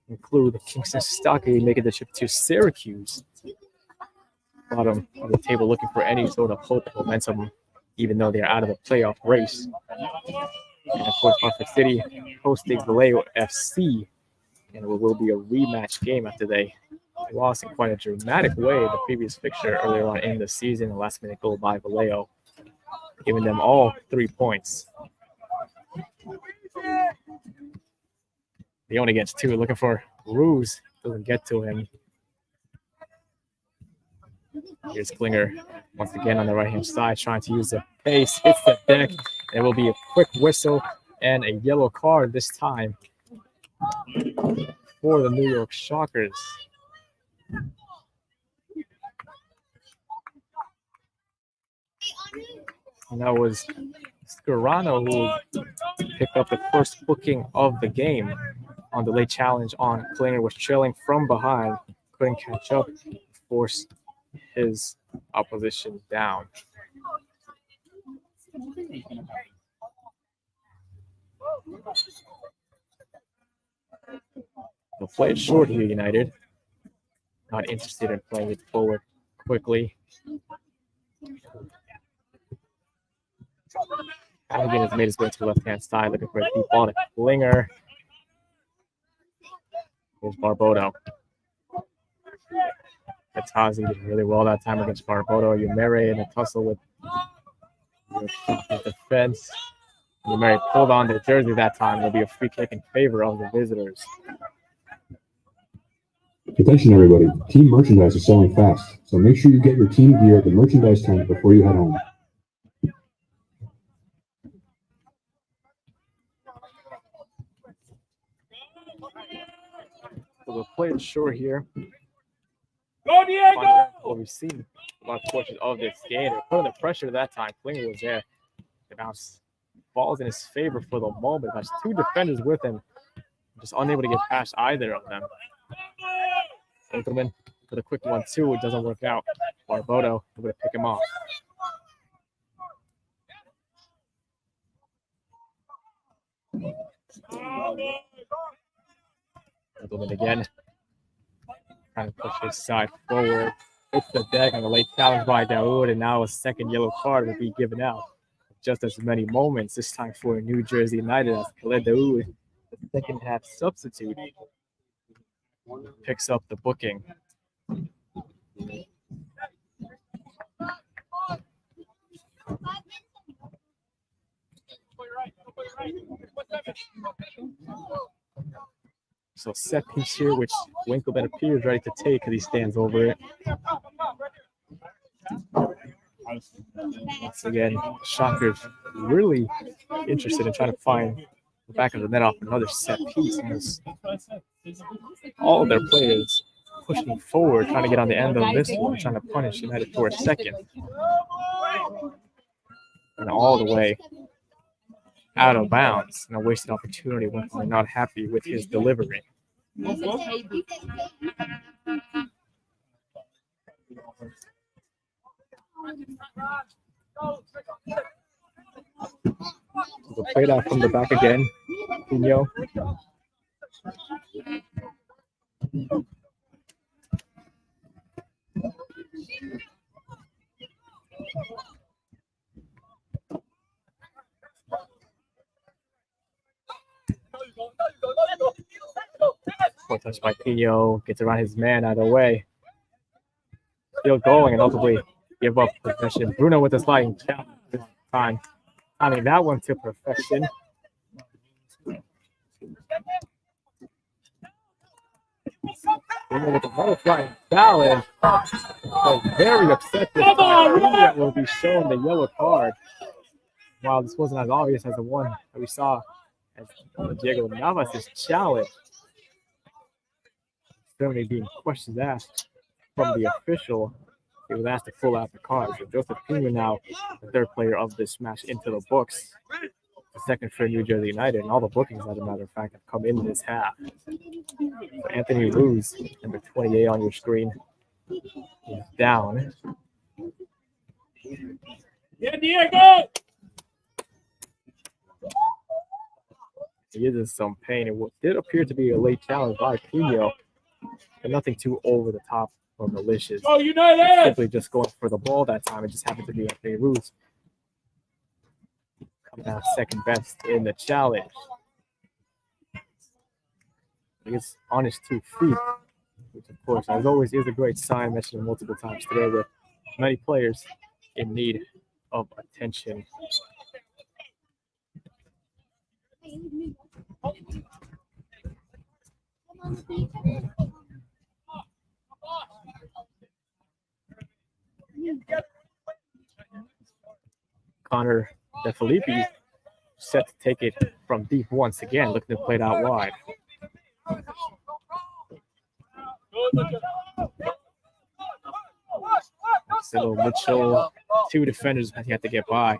include Kingston Stockade making the trip to Syracuse. Bottom of the table, looking for any sort of hope and momentum, even though they're out of the playoff race. And of course, Hartford City hosting Vallejo FC. And it will be a rematch game after they lost in quite a dramatic way the previous fixture earlier on in the season. A last-minute goal by Vallejo, giving them all 3 points. He only gets 2. Looking for Ruse. Doesn't get to him. Here's Klinger once again on the right-hand side, trying to use the pace. Hits the deck There will be a quick whistle and a yellow card this time for the New York Shockers. And that was Scarano who picked up the first booking of the game on the late challenge on Klinger. Was trailing from behind, couldn't catch up, forced his opposition down. They'll play it short here, United. Not interested in playing it forward quickly. Halligan has made his way to the left-hand side, looking for a deep ball to Klinger. Here's Barbodo. Katazi did really well that time against Barbodo. Yumere in a tussle with the defense. Yumere pulled on their jersey that time. There'll be a free kick in favor of the visitors. Attention everybody, team merchandise is selling fast, so make sure you get your team gear at the merchandise tent before you head home. So we'll play it short here. Go, Diego! Well, we've seen a lot of portions of this game. They're putting the pressure that time. Klinger was there. The bounce falls in his favor for the moment. There's two defenders with him. Just unable to get past either of them. Winkleman for the quick 1-2. It doesn't work out. Barbodo able to pick him off. Winkleman again. Trying to push his side forward. Hits the deck on the late challenge by Daoud, and now a second yellow card will be given out. Just as many moments, this time for New Jersey United, as Khaled Daoud, the second half substitute, picks up the booking. So set piece here, which Winkleman appears ready to take because he stands over it. Once again, Shockers really interested in trying to find the back of the net off another set piece. And all of their players pushing forward, trying to get on the end of this one, trying to punish United for a second. And all the way out of bounds, and a wasted opportunity when they're not happy with his delivery. We'll play it out from the back again. Pino. Poor touch by Pino. Gets around his man out of the way. Still going and ultimately give up possession. Bruno with the sliding challenge this time. Timing that one to perfection. Bruno with another flying challenge. So very upset this time. That will be shown the yellow card. While this wasn't as obvious as the one that we saw as Diego Navas' challenge. Certainly being questions asked from the official. He was asked to pull out the card. So Joseph Pino now, the third player of this match, into the books. The second for New Jersey United, and all the bookings, as a matter of fact, have come in this half. So Anthony Luz, number 28 on your screen, is down. Yeah, Diego! He is in some pain. It did appear to be a late challenge by Pino, but nothing too over the top or malicious. Oh, United! Simply just going for the ball that time. It just happened to be Anthony Luz coming out second best in the challenge. He's on his 2 feet, which of course, as always, is a great sign, mentioned multiple times today, with many players in need of attention. Connor DeFilippi set to take it from deep once again, looking to play it out wide. So Mitchell, two defenders he had to get by.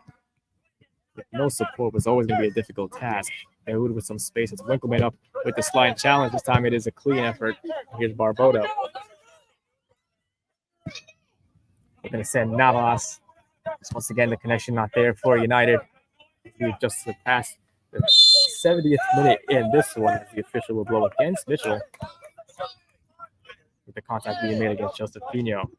With no support was always going to be a difficult task. Daoud with some space. It's Winkleman up with the slide challenge. This time it is a clean effort. Here's Barboto. We're going to send Navas. Once again, the connection not there for United. We just surpassed the 70th minute in this one. The official will blow against Mitchell. With the contact being made against Joseph Pino.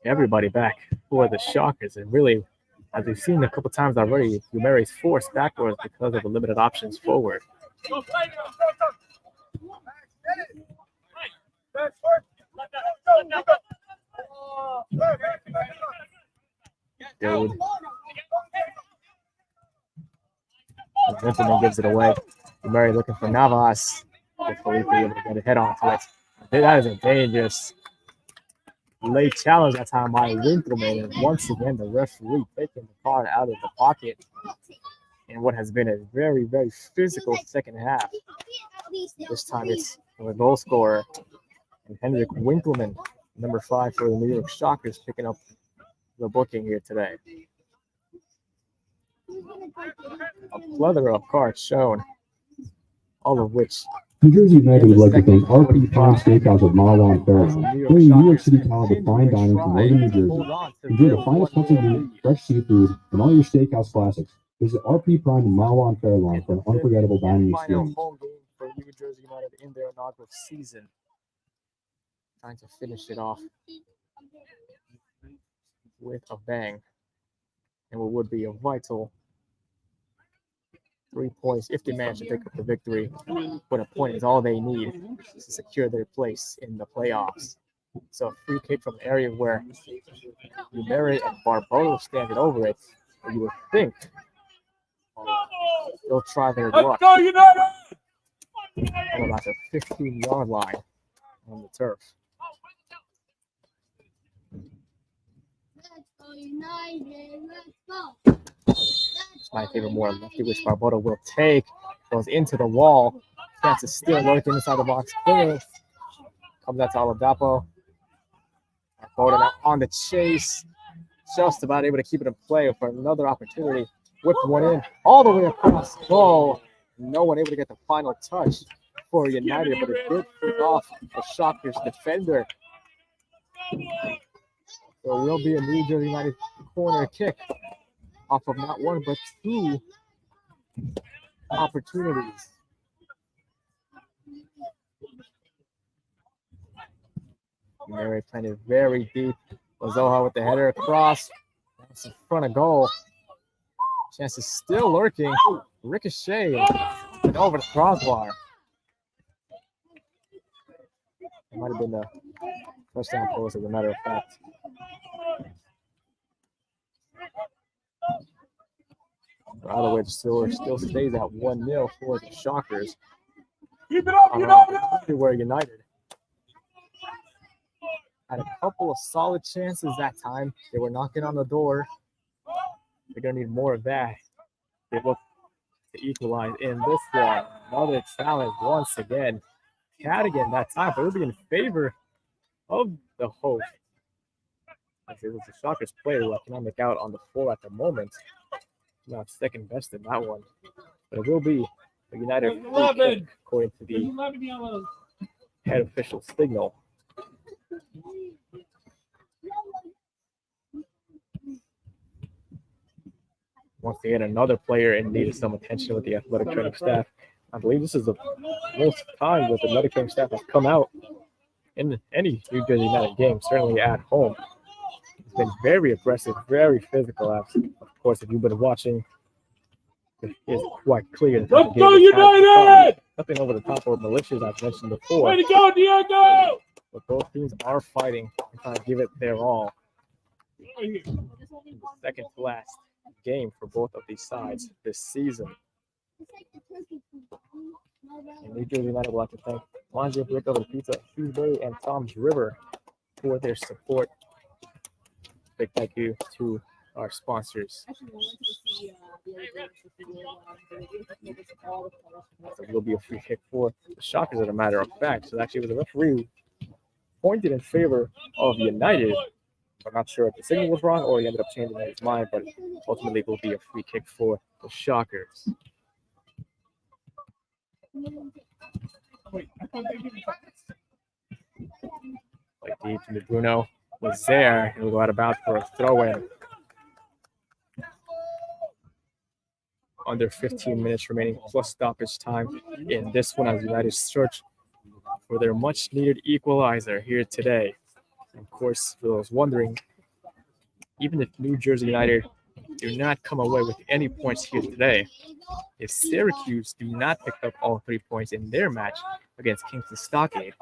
Everybody back for the Shockers, and really, as we've seen a couple times already, Umeri's forced backwards because of the limited options forward. Dude. Gentleman gives it away. Umeri looking for Navas. If Felipe able to get a head onto it. That is a dangerous late challenge that time by Winkleman. And once again, the referee taking the card out of the pocket in what has been a very, very physical second half. This time it's the goal scorer. And Henrik Winkleman, number 5 for the New York Shockers, picking up the booking here today. A plethora of cards shown, all of which New Jersey United would like to thank RP Prime Steakhouse of Marwa and Fairlawn, bringing New York City College of Fine Dining from northern New Jersey. Enjoy the finest cuts of meat, fresh seafood, and all your steakhouse classics. Visit RP Prime in Marwa and Fairlawn for an unforgettable dining experience. Home game for New Jersey United in their inaugural season. Trying to finish it off with a bang, and what would be a vital 3 points if they manage to pick up the victory. But a point is all they need to secure their place in the playoffs. So a free kick from an area where Umeri and Barboto standing over it, and you would think they'll try their luck. Go United! About the 15-yard line on the turf. Let's go United, let's go. My favorite more lefty, which Barboto will take. Goes into the wall. Chance is still lurking inside the box. Clear. Comes out to Oladapo. Barboto now on the chase. Just about able to keep it in play for another opportunity. Whip one in all the way across goal. No one able to get the final touch for United, but it did pick off the Shockers defender. So it will be a New Jersey United corner kick off of not one but 2 opportunities. Mary playing it very deep. Lazoha with the header across. That's in front of goal. Chance is still lurking. Ricochet and over the crossbar. It might have been the touchdown post, as a matter of fact. Either way, the still stays at 1-0 for the Shockers. Keep it up, United! Everywhere United had a couple of solid chances that time. They were knocking on the door. They're going to need more of that. They look to equalize in this one. Another challenge once again. Cadigan that time, but it'll be in favor of the host. It was the Shockers player who I cannot make out on the floor at the moment. Not second best in that one. But it will be a United free kick, according to the head official signal. Once again, another player in need of some attention with the athletic training staff. I believe this is the most time that the athletic training staff has come out in any New Jersey United game, certainly at home. It's been very aggressive, very physical. Of course, if you've been watching It is quite clear. That Let's the go, game has become United! nothing over the top or malicious, as mentioned before. Way to go, Diego! But both teams are fighting and trying to give it their all. In the second to last game for both of these sides this season. And New Jersey United will have to thank Monzo Brick Over the Pizza, Tuesday, and Tom's River for their support. Big thank you to our sponsors. So it will be a free kick for the Shockers, as a matter of fact. So actually, it was a referee who pointed in favor of United. I'm not sure if the signal was wrong or he ended up changing his mind, but ultimately it will be a free kick for the Shockers. Like deep into Bruno was there. He'll go out of bounds for a throw-in. Under 15 minutes remaining plus stoppage time in this one as United search for their much-needed equalizer here today. And of course, for those wondering, even if New Jersey United do not come away with any points here today, if Syracuse do not pick up all 3 points in their match against Kingston Stockade,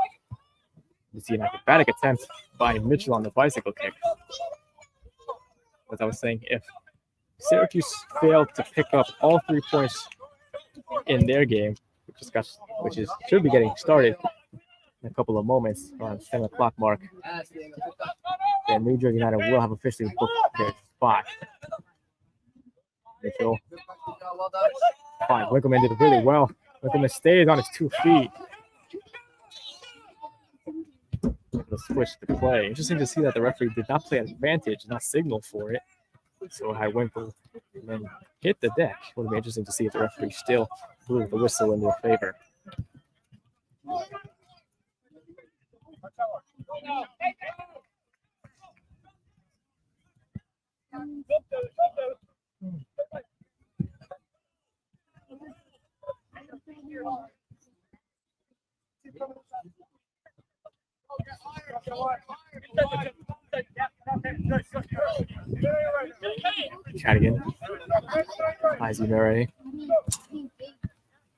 we see an acrobatic attempt by Mitchell on the bicycle kick. As I was saying, if Syracuse failed to pick up all 3 points in their game, which should be getting started in a couple of moments around 7 o'clock mark, then New Jersey United will have officially booked their spot. Mitchell. Fine. Winkleman did really well. Winkleman stays on his 2 feet. The switch to play. Interesting to see that the referee did not play an advantage, not signal for it. So had Winkleman hit the deck. It would be interesting to see if the referee still blew the whistle in their favor. Cadigan. Izzy Murray.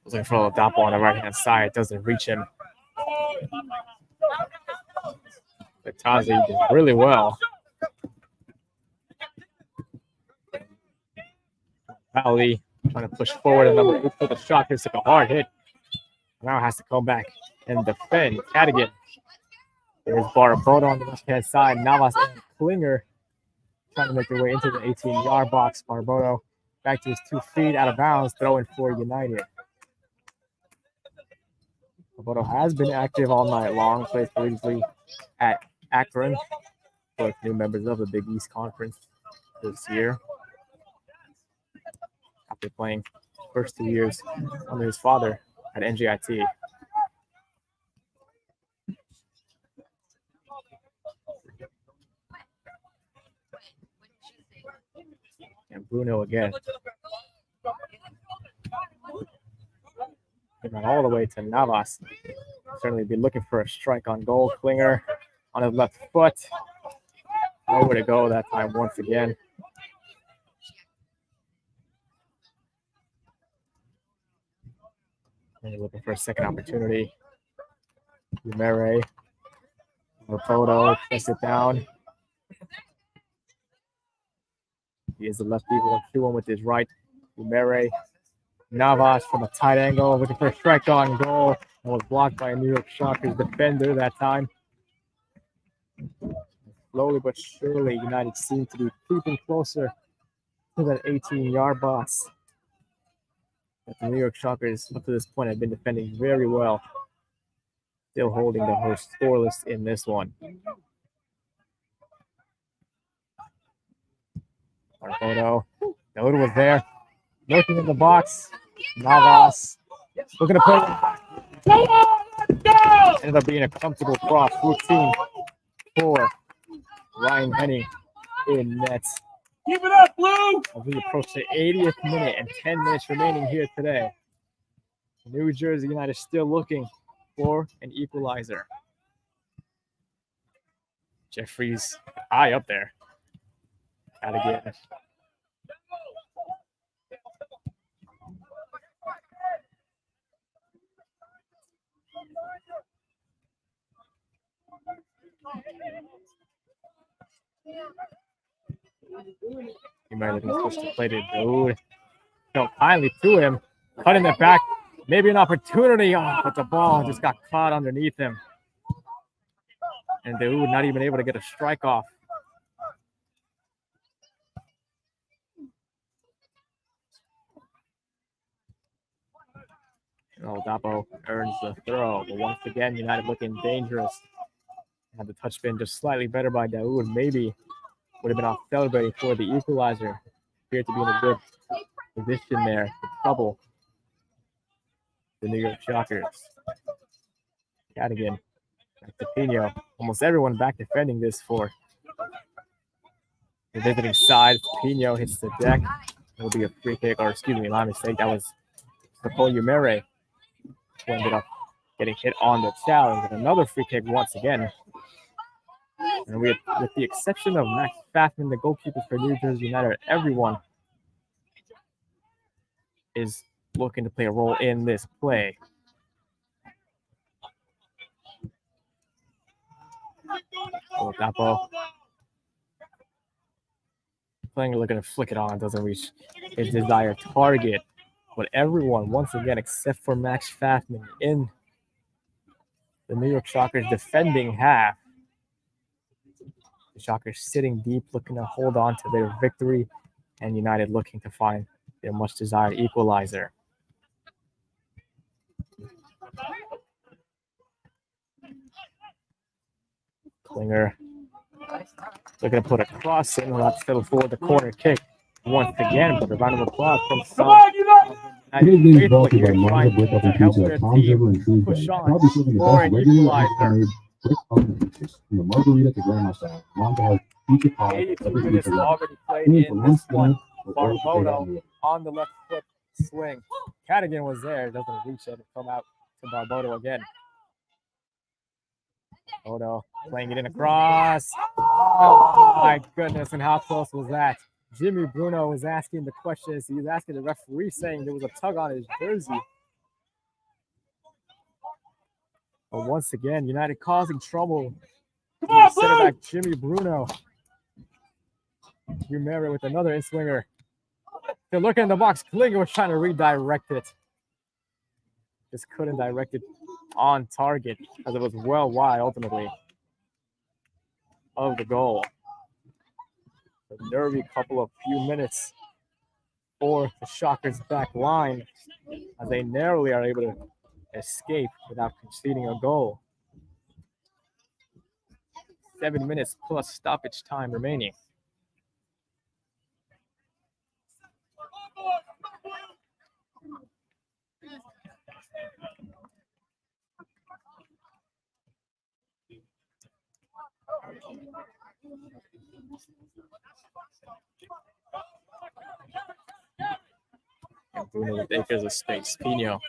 Looking for a little dot ball on the right hand side. Doesn't reach him. But Tazi did really well. Ali trying to push forward. Another 8 for the shot. It's like a hard hit. Now has to come back and defend. Cadigan. There's Barboda on the left hand side. Navas and Klinger trying to make their way into the 18-yard box. Barboda back to his 2 feet, out of bounds, throwing for United. Barboda has been active all night long. Plays previously at Akron, both new members of the Big East Conference this year. After playing first 2 years under his father at NJIT. And Bruno again. Getting all the way to Navas. Certainly be looking for a strike on goal. Klinger on his left foot. Nowhere to go that time once again. And you're looking for a second opportunity. Umere. Rapoto press it down. He is the lefty. We'll do one with his right. Umere. Navas from a tight angle, looking for a strike on goal. And was blocked by a New York Shockers defender that time. Slowly but surely, United seem to be creeping closer to that 18-yard box. But the New York Shockers, up to this point, have been defending very well. Still holding the host scoreless in this one. Barboda. Noda was there. Looking in the box. Navas. Looking to put it. Ended up being a comfortable cross routine for Ryan Henning in nets. Keep it up, Blue! As we approach the 80th minute and 10 minutes remaining here today. New Jersey United still looking for an equalizer. Jeffries high up there. Gotta get it. He might have been supposed to play to Daoud. Fell kindly to him, cut in the back. Maybe an opportunity, but the ball just got caught underneath him. And Daoud not even able to get a strike off. Dapo earns the throw, but once again, United looking dangerous. Had the touch been just slightly better by Daoud, maybe would have been off celebrating for the equalizer. Appeared to be in a good position there for trouble. The New York Shockers. Cadigan, back to Pino. Almost everyone back defending this for the visiting side. Pino hits the deck. It'll be a free kick, or excuse me, my mistake. That was Paul Umere, who ended up getting hit on the challenge. And another free kick once again. And with the exception of Max Faffman, the goalkeeper for New Jersey United, everyone is looking to play a role in this play. Dapo playing, looking to flick it on, doesn't reach his desired target. But everyone, once again, except for Max Faffman, in the New York Shockers defending half. The Shockers sitting deep, looking to hold on to their victory, and United looking to find their much-desired equalizer. Klinger looking to put a cross in, not settle for the corner kick once again, but a round of applause from some. Come on, United! Today's game is brought to you by Mazda Brick Oven Pizza at Tom's River and Shrewsbury. Probably serving the best regular homemade brick oven pizzas from the margarita to grandma style. Mazda has pizza power for 82 every minutes pizza already played level. in this one. Barbodo on the left foot swing. Cadigan was there, doesn't reach it. Come out to Barbodo again. Barbodo playing it in across. Oh my goodness, and how close was that? Jimmy Bruno was asking the questions. He was asking the referee, saying there was a tug on his jersey. But once again, United causing trouble. Center back Jimmy Bruno. Umere with another in-swinger. They're looking in the box. Klinger was trying to redirect it. Just couldn't direct it on target as it was well wide ultimately of the goal. A nervy couple of few minutes for the Shockers back line as they narrowly are able to escape without conceding a goal. 7 minutes plus stoppage time remaining. And Bruno with acres of space. Pino.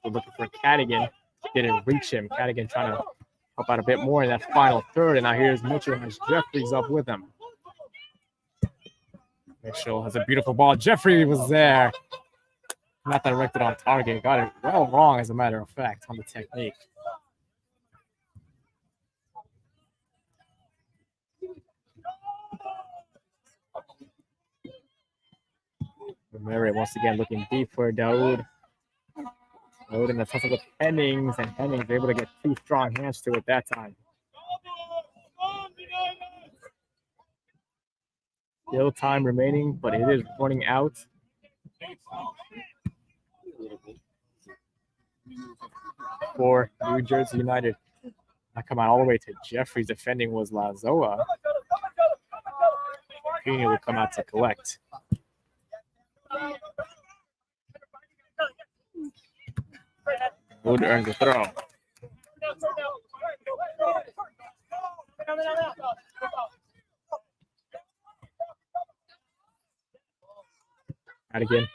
We're looking for Cadigan. Didn't reach him. Cadigan trying to help out a bit more in that final third. And now here's Mitchell has Jeffries up with him. Mitchell has a beautiful ball. Jeffrey was there. Not directed on target. Got it well wrong, as a matter of fact, on the technique. Murray once again looking deep for Daoud. Daoud in the tussle with Hennings, and Hennings able to get two strong hands to it that time. Still time remaining, but it is running out. For New Jersey United. I come out all the way to Jeffries. Defending was Lazoa. Pino will come out to collect. Wood earns the throw. And again,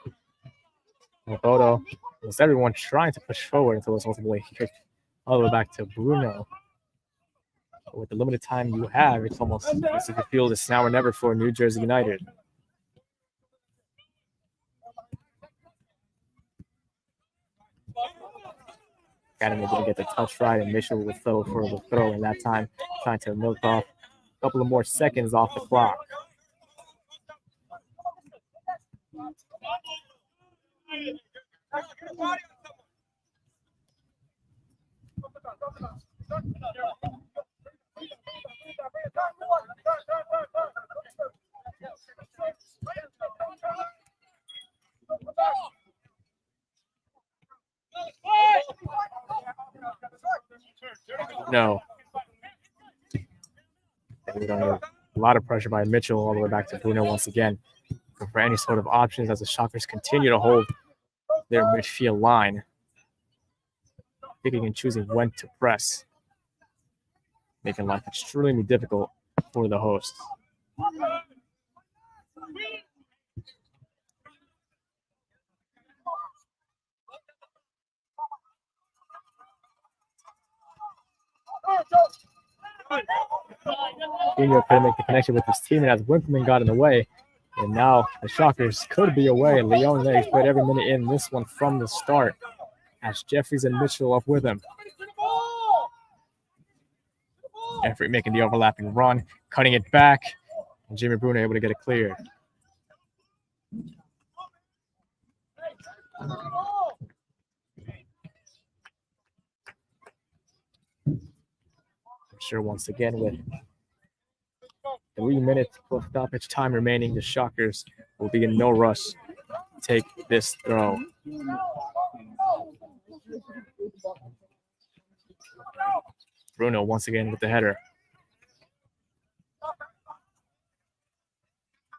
Photo. Was everyone trying to push forward until it was ultimately kicked all the way back to Bruno. But with the limited time you have, it's almost as if you feel it's now or never for New Jersey United. Academy didn't get the touch right, and Mitchell was settle for the throw in that time, trying to milk off a couple of more seconds off the clock. No. A lot of pressure by Mitchell all the way back to Bruno once again. For any sort of options as the Shockers continue to hold their midfield line, picking and choosing when to press, making life extremely difficult for the hosts. Dino couldn't make the connection with his team, and as Winkleman got in the way, and now the Shockers could be away. Leon Legs played every minute in this one from the start, as Jeffries and Mitchell up with him. Effort making the overlapping run, cutting it back, and Jimmy Bruno able to get it cleared. Sure, once again with 3 minutes of stoppage time remaining, the Shockers will be in no rush to take this throw. Bruno once again with the header.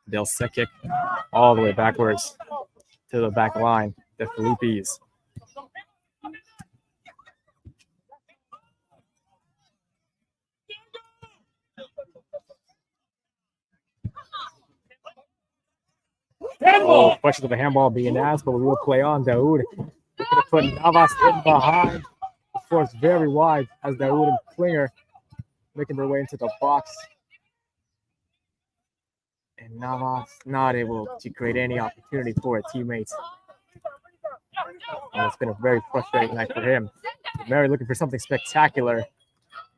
They'll set kick all the way backwards to the back line, the Philippines. Oh, question of the handball being asked, but we will play on. Daoud looking to put Navas in behind. The force very wide as Daoud and Klinger making their way into the box. And Navas not able to create any opportunity for his teammates. And it's been a very frustrating night for him. Mary looking for something spectacular.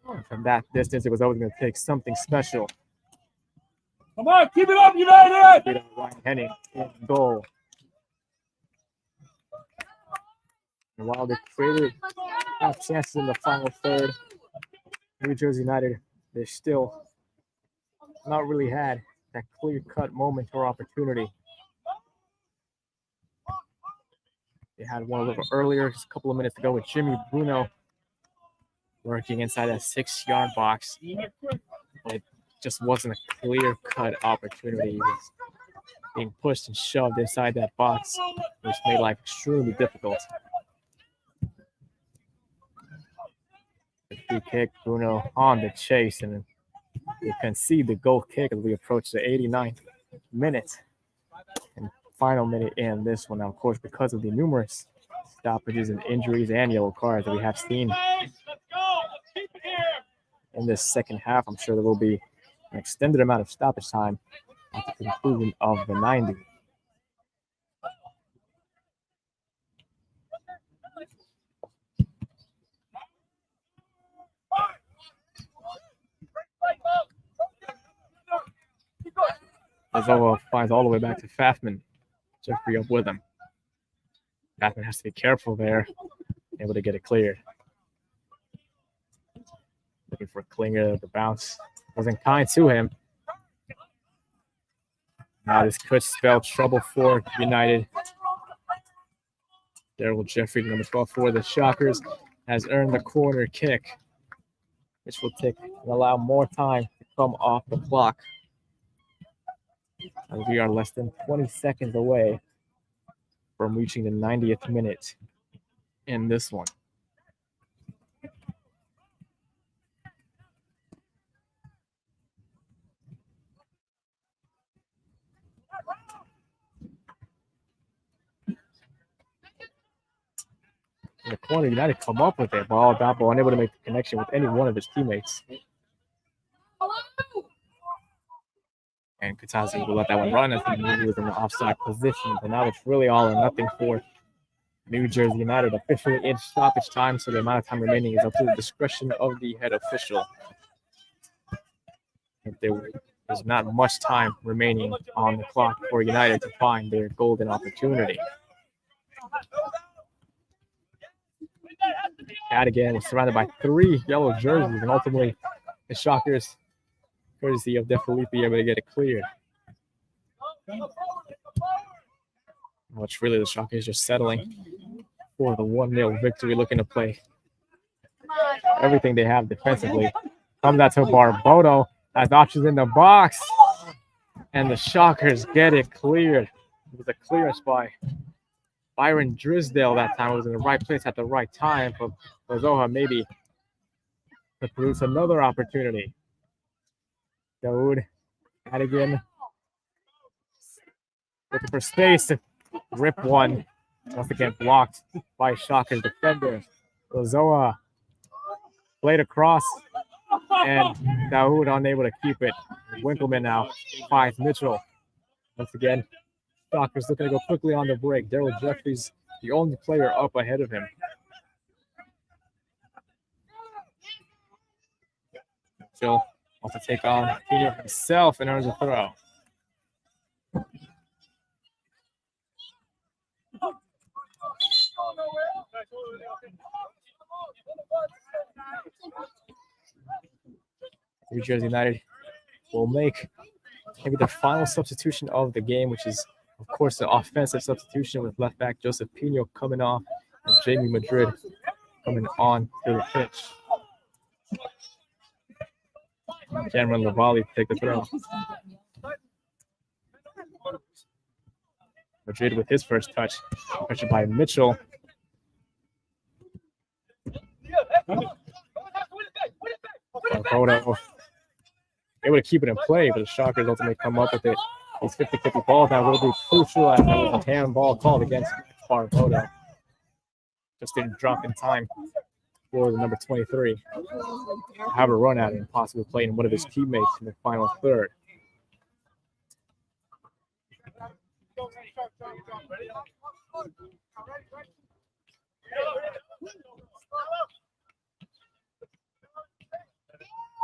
And from that distance, it was always going to take something special. Come on, keep it up, United! Ryan Henning in goal. And while they created have chances in the final third, New Jersey United, they still not really had that clear-cut moment or opportunity. They had one a little earlier, just a couple of minutes ago, with Jimmy Bruno working inside that 6-yard box. It just wasn't a clear-cut opportunity. He was being pushed and shoved inside that box, which made life extremely difficult. The free kick, Bruno on the chase, and we concede the goal kick as we approach the 89th minute and final minute in this one. Now, of course, because of the numerous stoppages and injuries and yellow cards that we have seen in this second half, I'm sure there will be an extended amount of stoppage time at the conclusion of the 90. Lazoa finds all the way back to Pfaffman. Jeffrey up with him. Pfaffman has to be careful there, able to get it cleared. Looking for Klinger, the bounce wasn't kind to him. Now this could spell trouble for United. Daryl Jeffrey, number 12 for the Shockers, has earned the corner kick, which will take and allow more time to come off the clock. And we are less than 20 seconds away from reaching the 90th minute in this one. In the corner, United come up with it. Ball, Dapple unable to make the connection with any one of his teammates. And Katazi will let that one run as he was in the offside position. But now it's really all or nothing for New Jersey United officially in stoppage time, so the amount of time remaining is up to the discretion of the head official. There's not much time remaining on the clock for United to find their golden opportunity. Cadogan was surrounded by 3 yellow jerseys, and ultimately the Shockers, courtesy of De Filippi, able to get it cleared. Which really the Shockers just settling for the 1-0 victory, looking to play everything they have defensively. Comes out to Barbodo, has options in the box, and the Shockers get it cleared. It was a clearance by Byron Drisdale that time. It was in the right place at the right time, but Zoha maybe to produce another opportunity. Daoud, Cadogan, looking for space to rip one. Once again blocked by Shockers defender. Zoha played across, and Daoud unable to keep it. Winkleman now finds Mitchell. Once again, Shockers looking to go quickly on the break. Daryl Jeffries, the only player up ahead of him. Mitchell wants to take on Pino himself and earns a throw. New Jersey United will make maybe the final substitution of the game, which is, of course, the offensive substitution with left back Joseph Pino coming off and Jamie Madrid coming on to the pitch. Cameron Lavallee to take the throw. Madrid with his first touch, pressured by Mitchell. Barbodo able to keep it in play, but the Shockers ultimately come up with it. These 50-50 balls now will be crucial, and there was a handball called against Barbodo. Just didn't drop in time for the number 23. Have a run at it and possibly play in one of his teammates in the final third.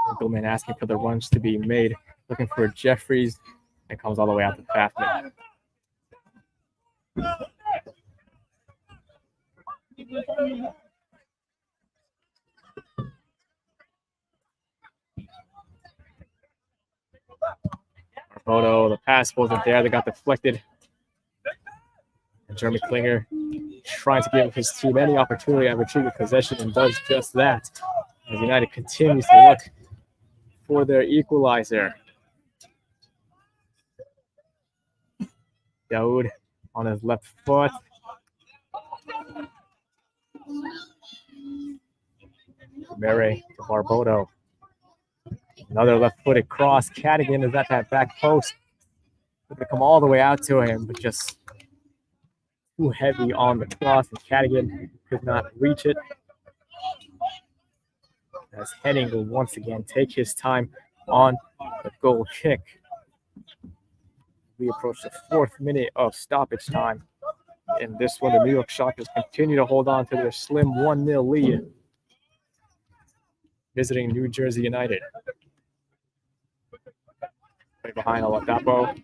Winkleman asking for the runs to be made, looking for Jeffries, and comes all the way out to Pfaffman. Barbodo, the pass wasn't there. They got deflected. And Jeremy Klinger trying to give his team any opportunity at retrieving possession and does just that. As United continues to look for their equalizer. Daoud on his left foot. Mere to Barbodo. Another left-footed cross. Cadogan is at that back post. Going to come all the way out to him, but just too heavy on the cross, and Cadogan could not reach it. As Henning will once again take his time on the goal kick. We approach the 4th minute of stoppage time. In this one, the New York Shockers continue to hold on to their slim 1-0 lead, visiting New Jersey United. Right behind Oladapo,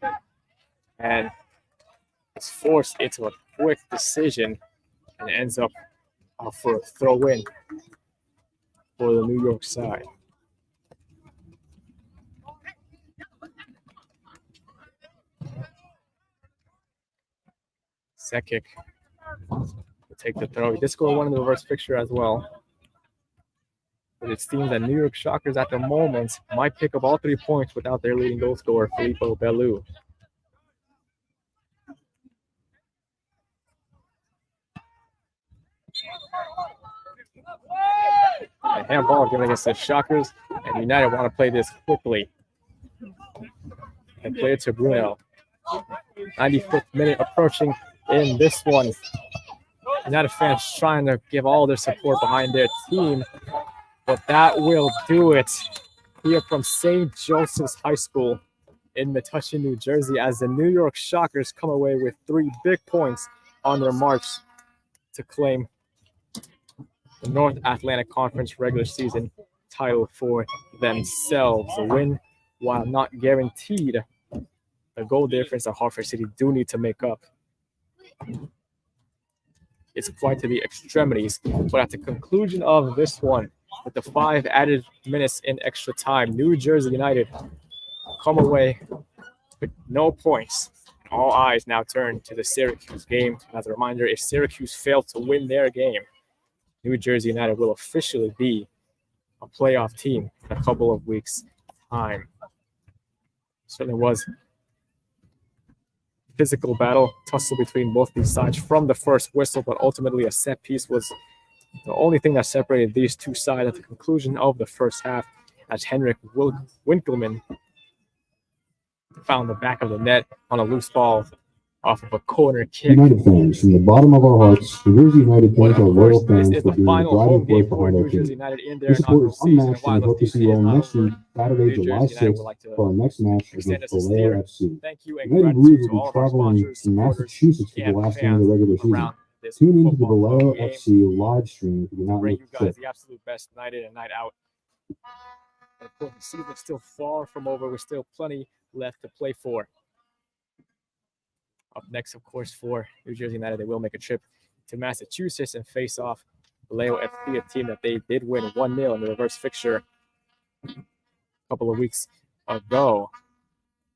and is forced into a quick decision and ends up for a throw-in for the New York side. Sekic will take the throw. He did score one in the reverse fixture as well. But it seems that New York Shockers at the moment might pick up all 3 points without their leading goal scorer, Filippo Bellu. A handball given against the Shockers, and United want to play this quickly and play it to Bruno. 95th minute approaching in this one. United fans trying to give all their support behind their team, but that will do it here from St. Joseph's High School in Metuchen, New Jersey, as the New York Shockers come away with 3 big points on their march to claim the North Atlantic Conference regular season title for themselves. A win, while not guaranteed, the goal difference that Hartford City do need to make up. It's quite to the extremities, but at the conclusion of this one, with the 5 added minutes in extra time, New Jersey United come away with no points. All eyes now turn to the Syracuse game. As a reminder, if Syracuse failed to win their game, New Jersey United will officially be a playoff team in a couple of weeks' time. Certainly was a physical battle, tussle between both these sides from the first whistle, but ultimately a set piece was the only thing that separated these two sides at the conclusion of the first half, as Henrik Winkelmann found the back of the net on a loose ball off of a corner kick. United fans, from the bottom of our hearts, New Jersey United thanks our loyal fans this is for the being the final home driving game force for behind our New Jersey team. United in their Your support inaugural is season. unmatched, and we hope to see you all next week, Saturday, July 6th, for our next match against Vallejo FC. Thank you and United gratitude Blues to will all be of our traveling sponsors, to Massachusetts for the and last game of the regular season. around this Tune into the football Vallejo game. FC live stream if you do not Bring miss you the guys trip. the absolute best night in and night out. Of course, the season is still far from over. We're still plenty left to play for. Up next, of course, for New Jersey United, they will make a trip to Massachusetts and face off Vallejo FC, a team that they did win 1-0 in the reverse fixture a couple of weeks ago.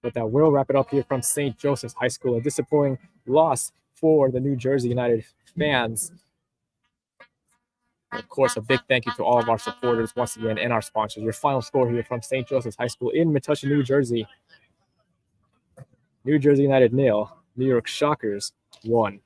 But that will wrap it up here from St. Joseph's High School. A disappointing loss for the New Jersey United fans. And of course, a big thank you to all of our supporters once again and our sponsors. Your final score here from St. Joseph's High School in Metuchen, New Jersey. New Jersey United 0, New York Shockers 1.